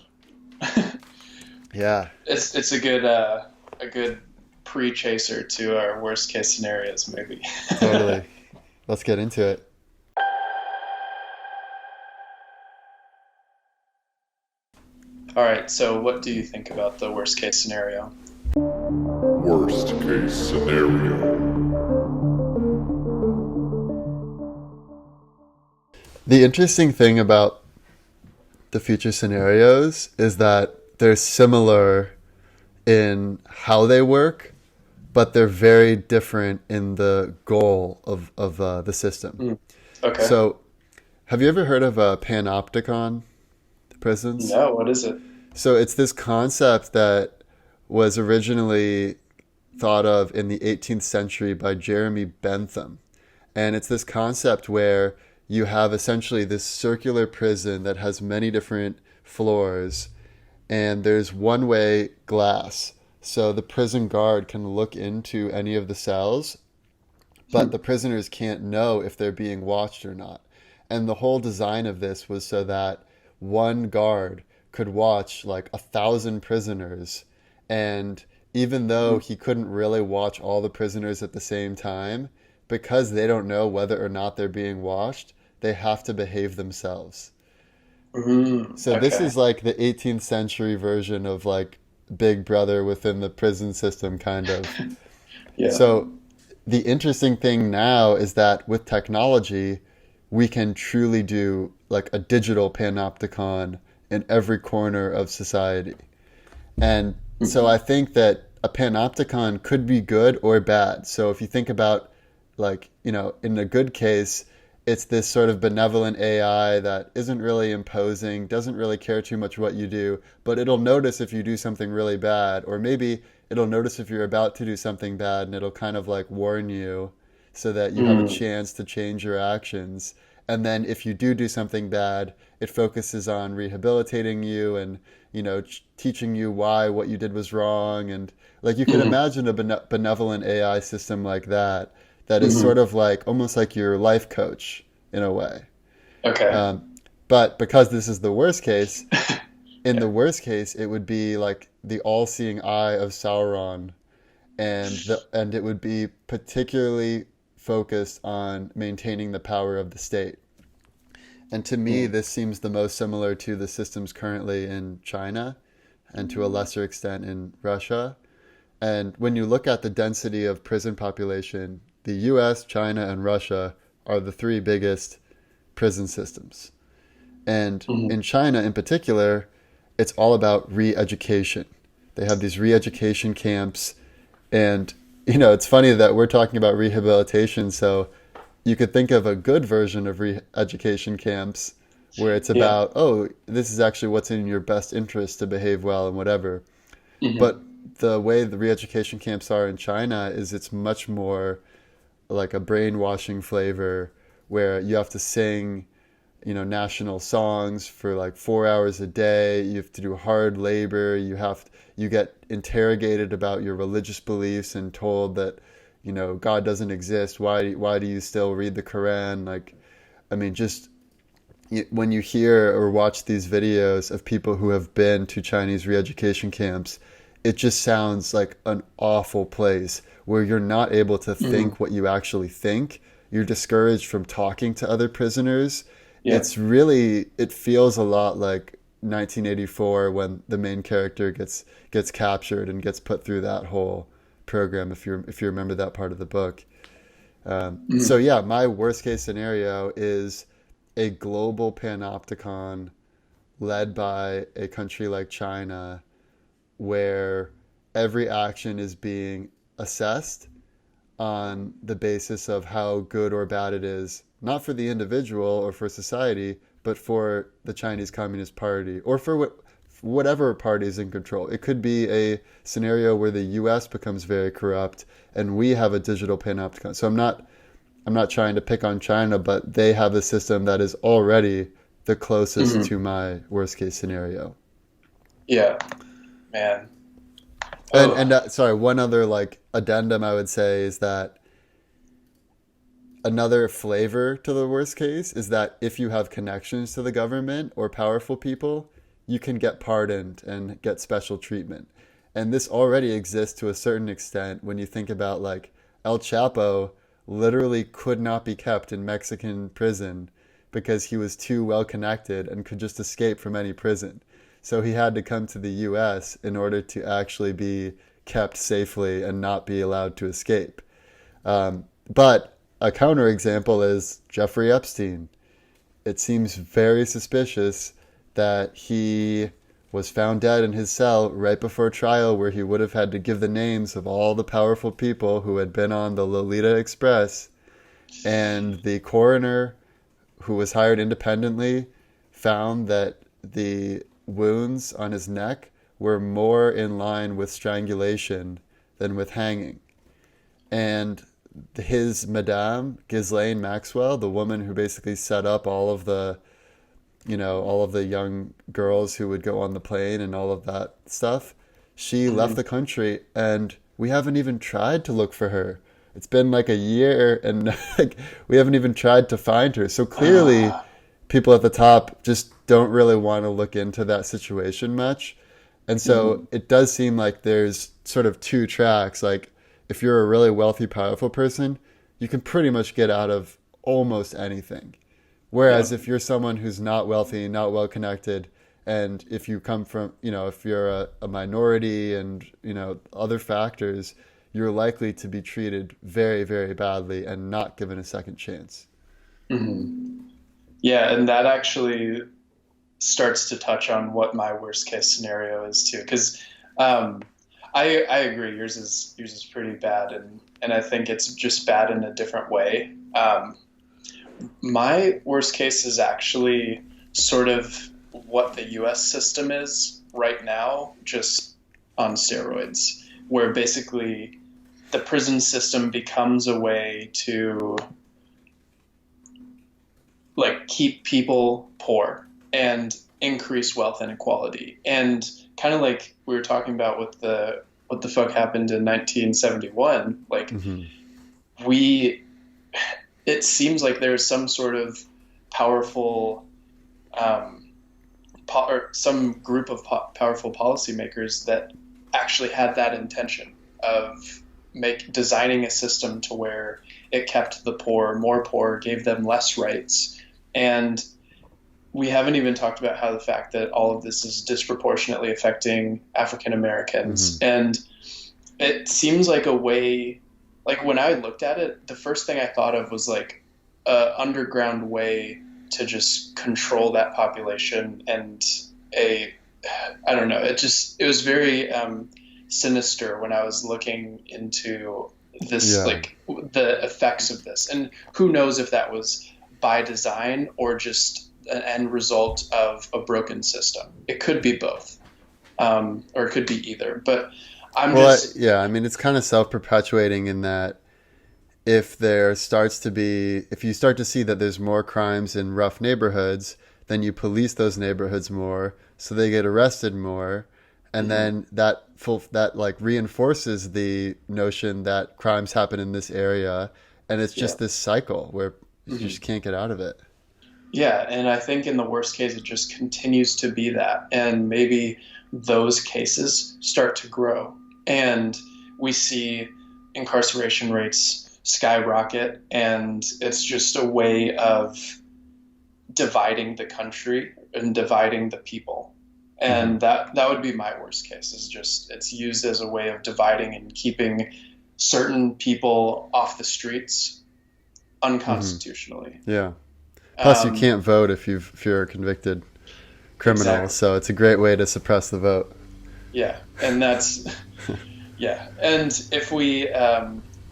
Yeah, It's a good pre-chaser to our worst case scenarios, maybe. totally. Let's get into it. All right. So, what do you think about the worst case scenario? Worst case scenario. The interesting thing about the future scenarios is that they're similar in how they work, but they're very different in the goal of the system. Mm, okay. So, have you ever heard of a panopticon prisons? No, what is it? So, it's this concept that was originally thought of in the 18th century by Jeremy Bentham. And it's this concept where you have essentially this circular prison that has many different floors, and there's one-way glass. So the prison guard can look into any of the cells, but Hmm. the prisoners can't know if they're being watched or not. And the whole design of this was so that one guard could watch like 1,000 prisoners. And even though he couldn't really watch all the prisoners at the same time, because they don't know whether or not they're being watched, they have to behave themselves. So this Okay. is like the 18th century version of like Big Brother within the prison system, kind of. Yeah. So the interesting thing now is that with technology, we can truly do like a digital panopticon in every corner of society. And so Mhm. I think that a panopticon could be good or bad. So if you think about like, in a good case, it's this sort of benevolent AI that isn't really imposing, doesn't really care too much what you do, but it'll notice if you do something really bad, or maybe it'll notice if you're about to do something bad, and it'll kind of like warn you so that you have a chance to change your actions. And then if you do something bad, it focuses on rehabilitating you and, teaching you why what you did was wrong. And like you can imagine a benevolent AI system like that is sort of like almost like your life coach in a way. Okay. But because this is the worst case, in the worst case, it would be like the all-seeing eye of Sauron, and it would be particularly focused on maintaining the power of the state. And to me, this seems the most similar to the systems currently in China and to a lesser extent in Russia. And when you look at the density of prison population, the US, China, and Russia are the three biggest prison systems. And in China in particular, it's all about re-education. They have these re-education camps. And, it's funny that we're talking about rehabilitation. So you could think of a good version of re-education camps where it's about, this is actually what's in your best interest to behave well and whatever. But the way the re-education camps are in China is it's much more like a brainwashing flavor where you have to sing, national songs for like 4 hours a day. You have to do hard labor. You get interrogated about your religious beliefs and told that, God doesn't exist. Why do you still read the Quran? Like, I mean, just when you hear or watch these videos of people who have been to Chinese re-education camps, it just sounds like an awful place where you're not able to think what you actually think. You're discouraged from talking to other prisoners. Yeah. It feels a lot like 1984 when the main character gets captured and gets put through that whole program, if you remember that part of the book. So yeah, my worst case scenario is a global panopticon led by a country like China, where every action is being assessed on the basis of how good or bad it is, not for the individual or for society, but for the Chinese Communist Party or for whatever party is in control. It could be a scenario where the US becomes very corrupt and we have a digital panopticon. So I'm not trying to pick on China, but they have a system that is already the closest to my worst case scenario. Yeah, man. And sorry, one other like addendum I would say is that another flavor to the worst case is that if you have connections to the government or powerful people, you can get pardoned and get special treatment. And this already exists to a certain extent when you think about like El Chapo literally could not be kept in Mexican prison because he was too well connected and could just escape from any prison. So he had to come to the US in order to actually be kept safely and not be allowed to escape. But a counterexample is Jeffrey Epstein. It seems very suspicious that he was found dead in his cell right before trial, where he would have had to give the names of all the powerful people who had been on the Lolita Express. And the coroner, who was hired independently, found that the wounds on his neck were more in line with strangulation than with hanging. And his madame, Ghislaine Maxwell, the woman who basically set up all of the young girls who would go on the plane and all of that stuff, she left the country, and we haven't even tried to look for her. It's been like a year, and like we haven't even tried to find her. So clearly people at the top just don't really want to look into that situation much. And so it does seem like there's sort of two tracks. Like if you're a really wealthy, powerful person, you can pretty much get out of almost anything. Whereas if you're someone who's not wealthy, not well connected, and if you come from, if you're a minority and, other factors, you're likely to be treated very, very badly and not given a second chance. Yeah, and that actually starts to touch on what my worst case scenario is too, because I agree yours is pretty bad, and I think it's just bad in a different way. My worst case is actually sort of what the US system is right now, just on steroids. where basically the prison system becomes a way to like keep people poor and increase wealth inequality. And kind of like we were talking about with what the fuck happened in 1971, like we, it seems like there's some sort of powerful, or some group of powerful policymakers that actually had that intention of designing a system to where it kept the poor more poor, gave them less rights. And we haven't even talked about how the fact that all of this is disproportionately affecting African Americans. And it seems like a way, like when I looked at it, the first thing I thought of was like a underground way to just control that population, and I don't know, it was very sinister when I was looking into this, like the effects of this. And who knows if that was by design or just an end result of a broken system. It could be both, or it could be either. But I mean, it's kind of self-perpetuating in that if you start to see that there's more crimes in rough neighborhoods, then you police those neighborhoods more, so they get arrested more, and then that like reinforces the notion that crimes happen in this area, and it's just this cycle where you just can't get out of it. Yeah, and I think in the worst case, it just continues to be that, and maybe those cases start to grow, and we see incarceration rates skyrocket, and it's just a way of dividing the country and dividing the people. And that would be my worst case, is just it's used as a way of dividing and keeping certain people off the streets unconstitutionally. Yeah. Plus, you can't vote if you're a convicted criminal, exactly. So it's a great way to suppress the vote. Yeah, and that's yeah. And if we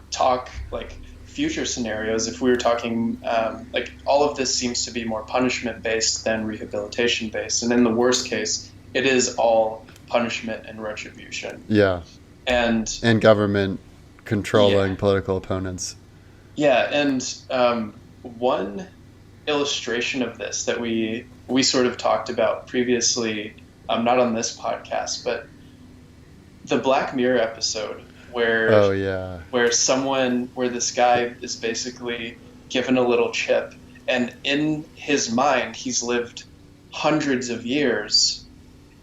talk like future scenarios, if we were talking like all of this seems to be more punishment based than rehabilitation based, and in the worst case, it is all punishment and retribution. Yeah, and government controlling political opponents. Yeah, and one illustration of this that we sort of talked about previously, not on this podcast, but the Black Mirror episode where this guy is basically given a little chip, and in his mind he's lived hundreds of years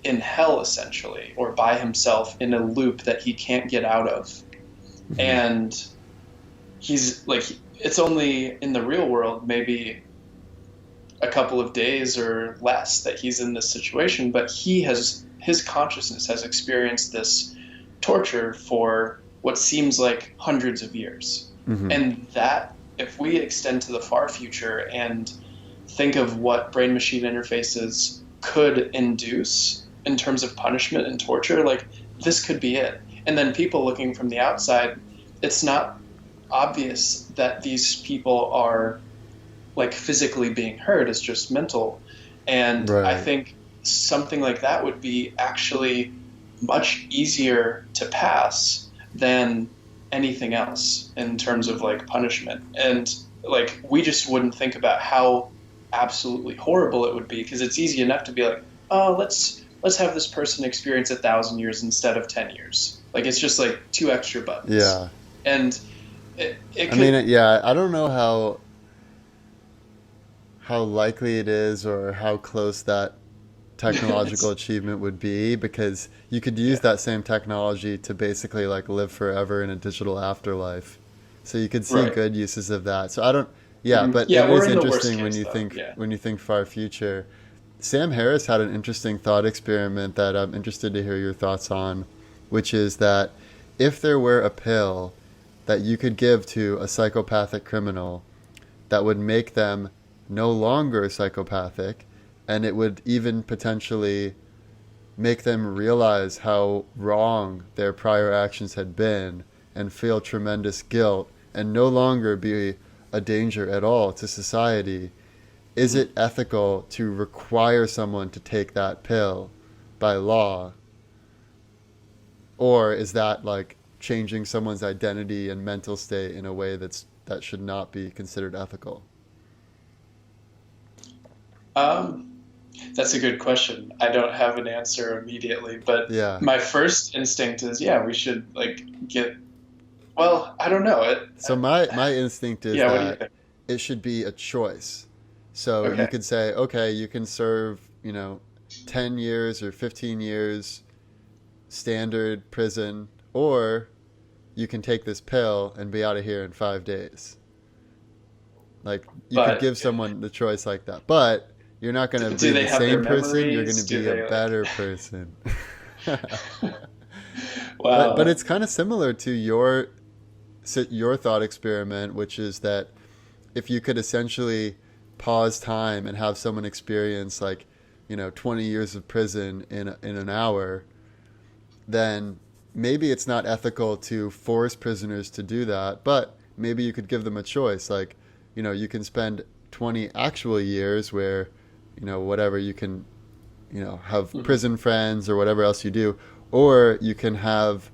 in hell essentially, or by himself in a loop that he can't get out of. And he's like, it's only in the real world maybe a couple of days or less that he's in this situation, but his consciousness has experienced this torture for what seems like hundreds of years. And that, if we extend to the far future and think of what brain-machine interfaces could induce in terms of punishment and torture, like this could be it. And then people looking from the outside, it's not obvious that these people are like physically being hurt, it's just mental. And I think something like that would be actually much easier to pass than anything else in terms of like punishment. And like we just wouldn't think about how absolutely horrible it would be, because it's easy enough to be like, oh, let's have this person experience 1,000 years instead of 10 years. Like it's just like 2 extra buttons. Yeah. And it could, I mean, yeah, I don't know how likely it is or how close that technological achievement would be, because you could use that same technology to basically like live forever in a digital afterlife. So you could see good uses of that. So I don't, but it is interesting when you think far future. Sam Harris had an interesting thought experiment that I'm interested to hear your thoughts on, which is that if there were a pill that you could give to a psychopathic criminal that would make them no longer psychopathic, and it would even potentially make them realize how wrong their prior actions had been and feel tremendous guilt and no longer be a danger at all to society, is it ethical to require someone to take that pill by law? Or is that like changing someone's identity and mental state in a way that should not be considered ethical? Um, that's a good question. I don't have an answer immediately, but Yeah. my first instinct is, yeah, we should like get. Well, I don't know. So my instinct is Yeah, what do you that think? it should be a choice. So you Okay. could say, okay, you can serve, 10 years or 15 years standard prison, or you can take this pill and be out of here in 5 days. Like, you could But give someone the choice like that. But you're not going to do be they the have their same person. You're going to memories? Do be a they like? better person. But Wow. it's kind of similar to your thought experiment, which is that if you could essentially pause time and have someone experience like 20 years of prison in an hour, then maybe it's not ethical to force prisoners to do that, but maybe you could give them a choice. Like, you can spend 20 actual years where, whatever you can, have Mhm. prison friends or whatever else you do, or you can have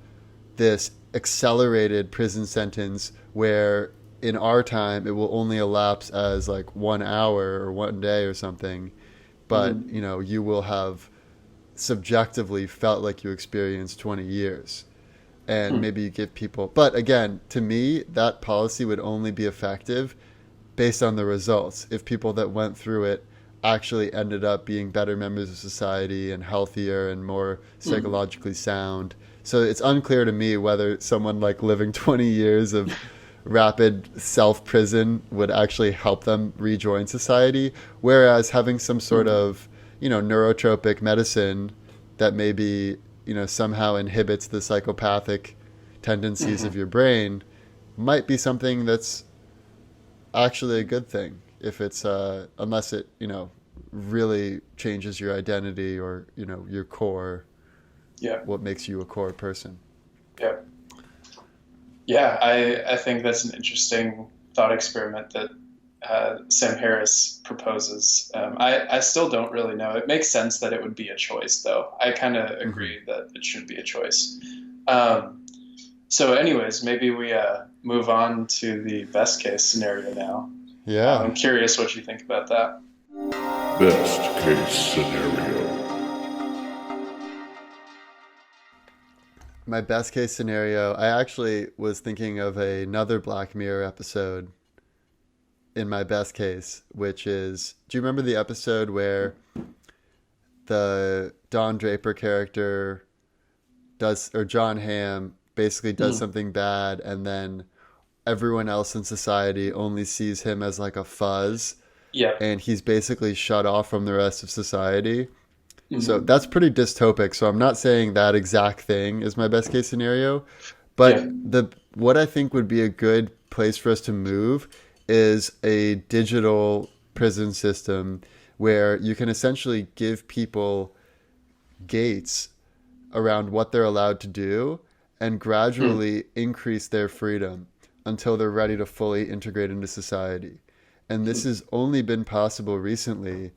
this accelerated prison sentence where in our time it will only elapse as like 1 hour or 1 day or something, but Mhm. you will have subjectively felt like you experienced 20 years. And Hmm. maybe you give people, but again, to me, that policy would only be effective based on the results. If people that went through it actually ended up being better members of society and healthier and more Mhm. psychologically sound. So it's unclear to me whether someone like living 20 years of rapid self prison would actually help them rejoin society, whereas having some sort Mhm. of neurotropic medicine that maybe somehow inhibits the psychopathic tendencies of Mhm. your brain might be something that's actually a good thing, if it's unless it really changes your identity or your core, Yeah. what makes you a core person. Yeah. Yeah. I think that's an interesting thought experiment that Sam Harris proposes. I still don't really know. It makes sense that it would be a choice, though. I kind of Hmm. agree that it should be a choice. Um, so, anyways, maybe we move on to the best case scenario now. Yeah. I'm curious what you think about that. Best case scenario. My best case scenario, I actually was thinking of another Black Mirror episode in my best case, which is, do you remember the episode where the Don Draper character does, or John Hamm basically does Mm. something bad, and then everyone else in society only sees him as like a fuzz, Yeah. and he's basically shut off from the rest of society? So Hmm. that's pretty dystopic. So I'm not saying that exact thing is my best case scenario, but Yeah. the what I think would be a good place for us to move is a digital prison system where you can essentially give people gates around what they're allowed to do and Mm. gradually increase their freedom until they're ready to fully integrate into society. And this has only been possible recently.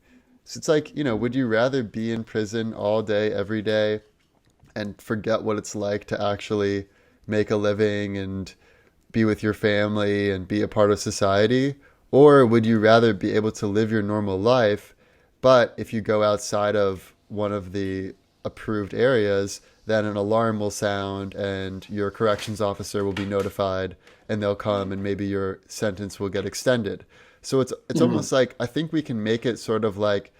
So it's like, would you rather be in prison all day, every day, and forget what it's like to actually make a living and be with your family and be a part of society? Or would you rather be able to live your normal life, but if you go outside of one of the approved areas, then an alarm will sound and your corrections officer will be notified and they'll come and maybe your sentence will get extended. So it's Hmm. almost like I think we can make it sort of like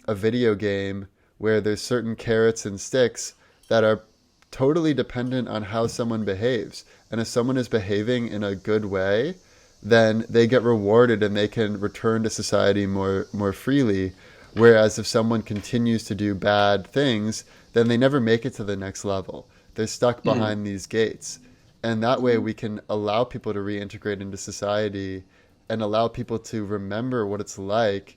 a video game where there's certain carrots and sticks that are totally dependent on how someone behaves. And if someone is behaving in a good way, then they get rewarded and they can return to society more freely. Whereas if someone continues to do bad things, then they never make it to the next level. They're stuck Hmm. behind these gates. And that way we can allow people to reintegrate into society and allow people to remember what it's like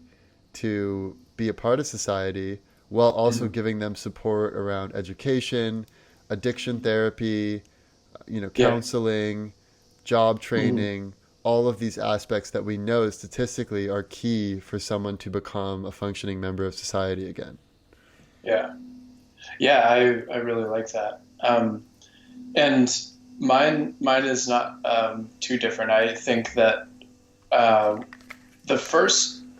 to be a part of society while also Hmm. giving them support around education, addiction therapy, Yeah. counseling, job Hmm. training, all of these aspects that we know statistically are key for someone to become a functioning member of society again. Yeah. Yeah. I really like that. And mine is not too different. I think that uh,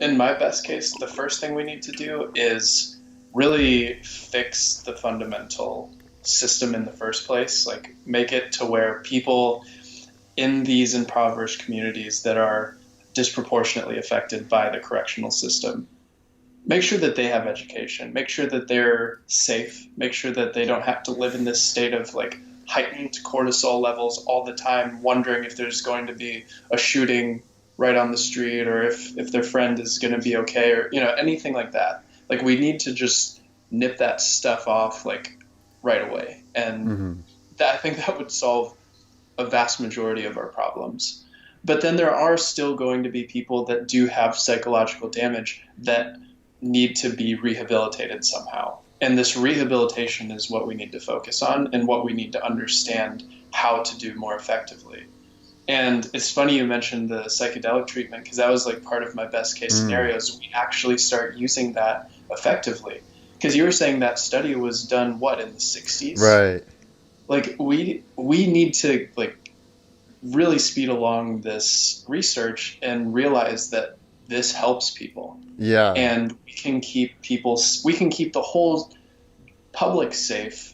in my best case, the first thing we need to do is really fix the fundamental system in the first place. Like, make it to where people in these impoverished communities that are disproportionately affected by the correctional system, make sure that they have education, make sure that they're safe, make sure that they don't have to live in this state of like heightened cortisol levels all the time, wondering if there's going to be a shooting right on the street, or if their friend is going to be okay, or anything like that. Like, we need to just nip that stuff off like right away, and I think that would solve a vast majority of our problems. But then there are still going to be people that do have psychological damage that need to be rehabilitated somehow. And this rehabilitation is what we need to focus on and what we need to understand how to do more effectively. And it's funny you mentioned the psychedelic treatment, because that was like part of my best case scenarios. We actually start using that effectively. Because you were saying that study was done, what, in the 60s? Right. Like, we need to like really speed along this research and realize that this helps people. Yeah. And we can keep the whole public safe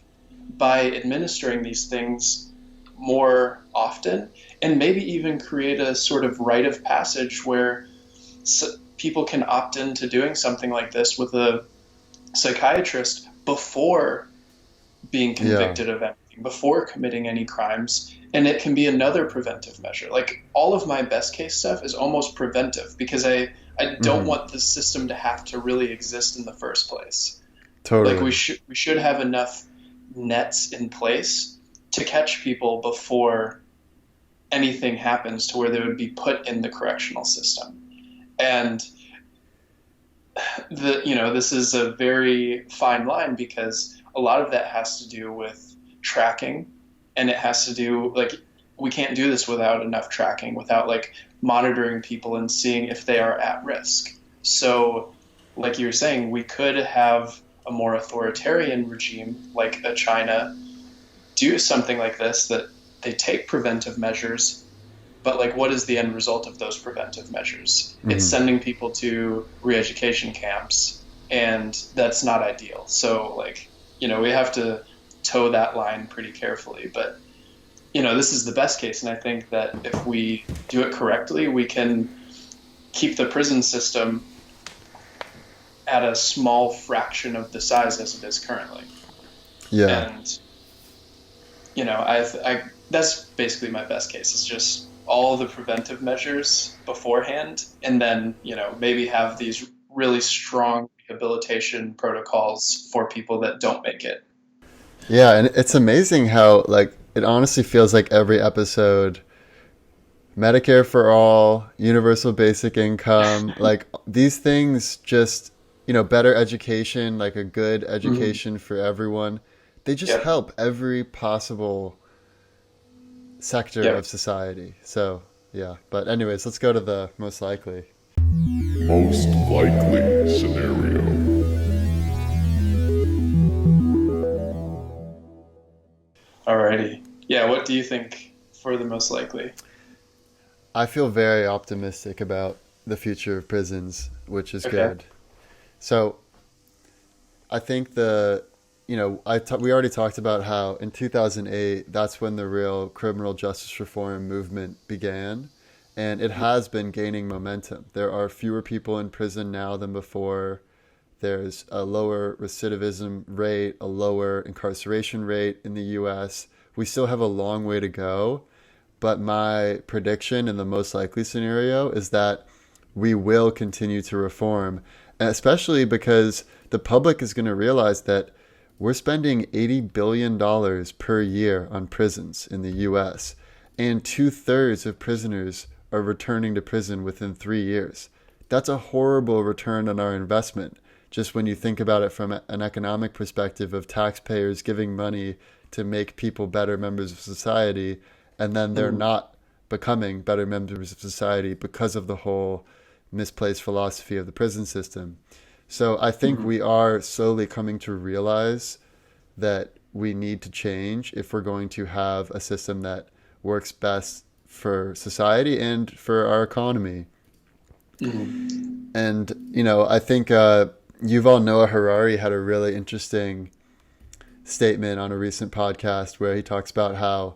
by administering these things more often, and maybe even create a sort of rite of passage where people can opt into doing something like this with a psychiatrist before being convicted of anything, before committing any crimes. And it can be another preventive measure. Like, all of my best case stuff is almost preventive, because I don't want the system to have to really exist in the first place. Totally. Like, we should have enough nets in place to catch people before anything happens to where they would be put in the correctional system. And this is a very fine line, because a lot of that has to do with tracking, and it has to do, like, we can't do this without enough tracking, without like monitoring people and seeing if they are at risk. So, like you were saying, we could have a more authoritarian regime like a China do something like this, that they take preventive measures, but like, what is the end result of those preventive measures? It's sending people to re-education camps, and that's not ideal. So like, we have to toe that line pretty carefully, but this is the best case. And I think that if we do it correctly, we can keep the prison system at a small fraction of the size as it is currently. Yeah. And I that's basically my best case. It's just all the preventive measures beforehand, and then maybe have these really strong rehabilitation protocols for people that don't make it. Yeah, and it's amazing how, like, it honestly feels like every episode, Medicare for all, universal basic income, like these things just, better education, like a good education for everyone. They just help every possible sector of society. So, yeah. But anyways, let's go to the most likely. Most likely scenario. Alrighty. Yeah, what do you think for the most likely? I feel very optimistic about the future of prisons, which is good. So I think we already talked about how in 2008, that's when the real criminal justice reform movement began, and it has been gaining momentum. There are fewer people in prison now than before. There's a lower recidivism rate, a lower incarceration rate in the U.S. We still have a long way to go, but my prediction in the most likely scenario is that we will continue to reform, especially because the public is going to realize that we're spending $80 billion per year on prisons in the U.S., and 2/3 of prisoners are returning to prison within 3 years. That's a horrible return on our investment, just when you think about it from an economic perspective of taxpayers giving money to make people better members of society, and then they're not becoming better members of society because of the whole misplaced philosophy of the prison system. So I think we are slowly coming to realize that we need to change if we're going to have a system that works best for society and for our economy. Mm-hmm. And, I think Yuval Noah Harari had a really interesting statement on a recent podcast where he talks about how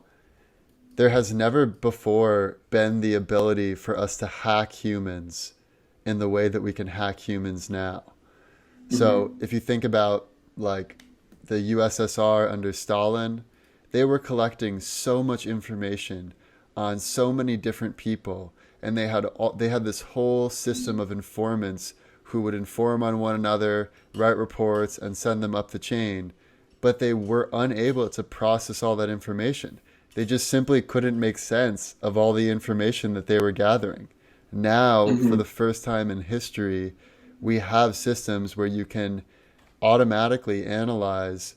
there has never before been the ability for us to hack humans in the way that we can hack humans now. So if you think about like the USSR under Stalin, they were collecting so much information on so many different people, and they had this whole system of informants who would inform on one another, write reports, and send them up the chain. But they were unable to process all that information. They just simply couldn't make sense of all the information that they were gathering. Now, for the first time in history, we have systems where you can automatically analyze,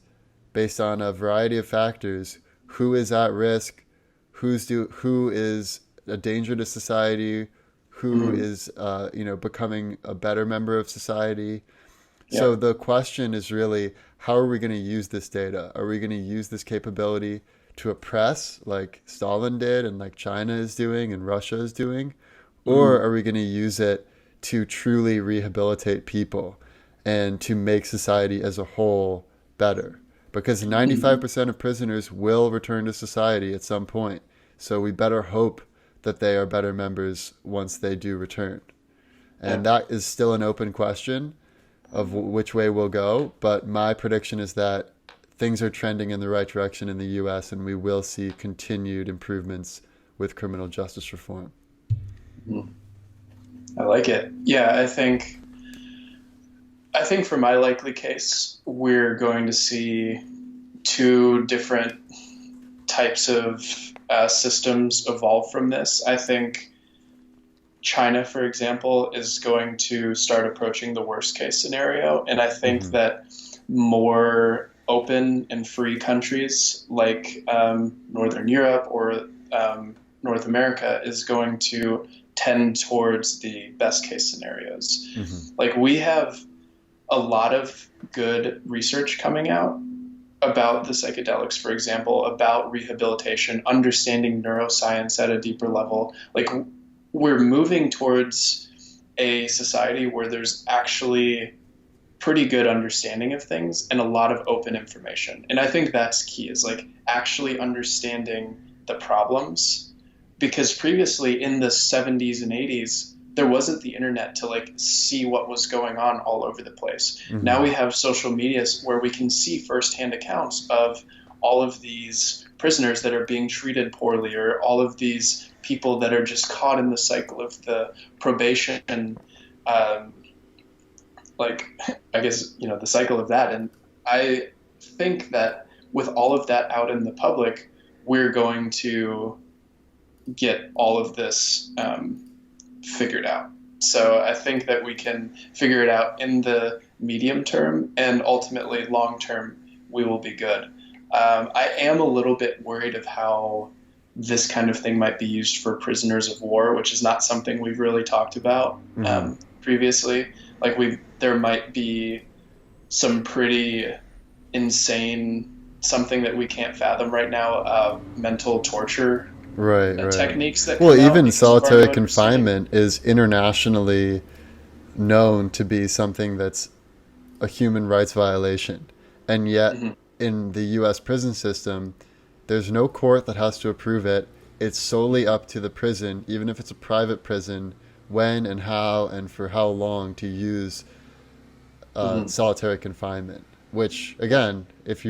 based on a variety of factors, who is at risk, who is a danger to society, who is becoming a better member of society. Yeah. So the question is really, how are we going to use this data? Are we going to use this capability to oppress like Stalin did and like China is doing and Russia is doing? Or are we going to use it to truly rehabilitate people and to make society as a whole better? Because 95% of prisoners will return to society at some point. So we better hope that they are better members once they do return. And that is still an open question of which way we'll go. But my prediction is that things are trending in the right direction in the U.S. and we will see continued improvements with criminal justice reform. I like it. Yeah, I think for my likely case, we're going to see two different types of systems evolve from this. I think China, for example, is going to start approaching the worst case scenario. And I think that more open and free countries like Northern Europe or North America is going to tend towards the best case scenarios. Like we have a lot of good research coming out about the psychedelics, for example, about rehabilitation, understanding neuroscience at a deeper level. Like we're moving towards a society where there's actually pretty good understanding of things and a lot of open information. And I think that's key, is like actually understanding the problems. Because previously in the 70s and 80s, there wasn't the internet to like see what was going on all over the place. Now we have social medias where we can see firsthand accounts of all of these prisoners that are being treated poorly, or all of these people that are just caught in the cycle of the probation and the cycle of that. And I think that with all of that out in the public, we're going to get all of this figured out. So I think that we can figure it out in the medium term, and ultimately long term we will be good. I am a little bit worried of how this kind of thing might be used for prisoners of war, which is not something we've really talked about previously. Like there might be some pretty insane, something that we can't fathom right now, mental torture techniques that even solitary confinement is internationally known to be something that's a human rights violation, and yet in the U.S. prison system there's no court that has to approve it. It's solely up to the prison, even if it's a private prison, when and how and for how long to use solitary confinement, which again, if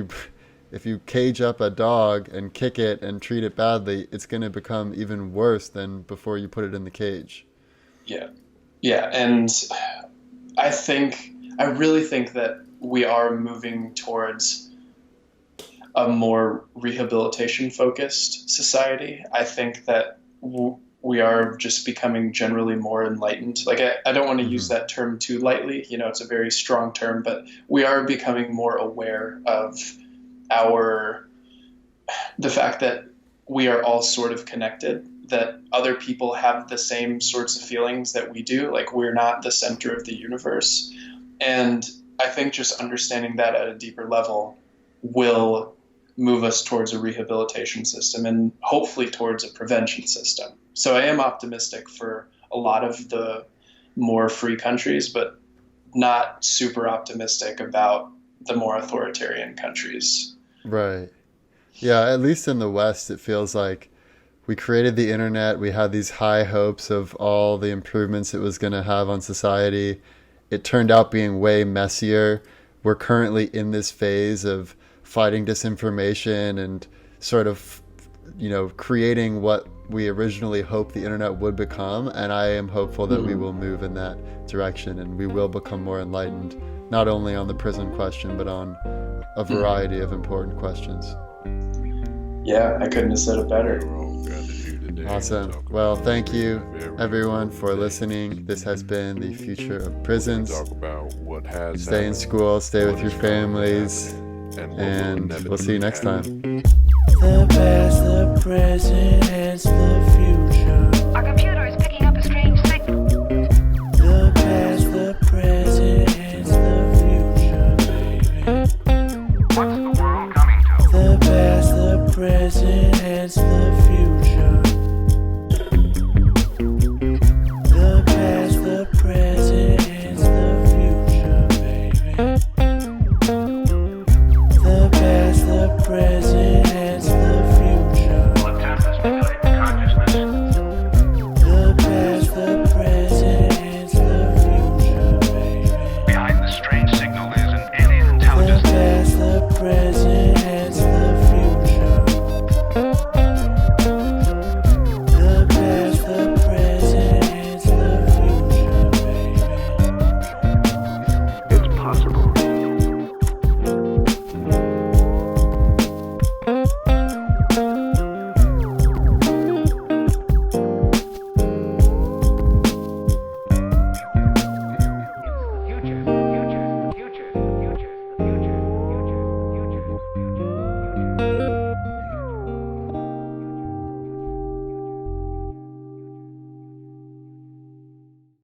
you cage up a dog and kick it and treat it badly, it's going to become even worse than before you put it in the cage. Yeah. And I really think that we are moving towards a more rehabilitation-focused society. I think that we are just becoming generally more enlightened. Like, I don't want to use that term too lightly. It's a very strong term, but we are becoming more aware of the fact that we are all sort of connected, that other people have the same sorts of feelings that we do. Like, we're not the center of the universe. And I think just understanding that at a deeper level will move us towards a rehabilitation system and hopefully towards a prevention system. So I am optimistic for a lot of the more free countries, but not super optimistic about the more authoritarian countries. Right. Yeah, at least in the West, it feels like we created the internet. We had these high hopes of all the improvements it was going to have on society. It turned out being way messier. We're currently in this phase of fighting disinformation and sort of, creating what we originally hoped the internet would become. And I am hopeful that we will move in that direction and we will become more enlightened, not only on the prison question, but on a variety of important questions. Yeah, I couldn't have said it better. Awesome. Well, thank you everyone for listening. This has been the Future of Prisons. Stay in school, stay with your families, and we'll see you next time. The past, the present, and the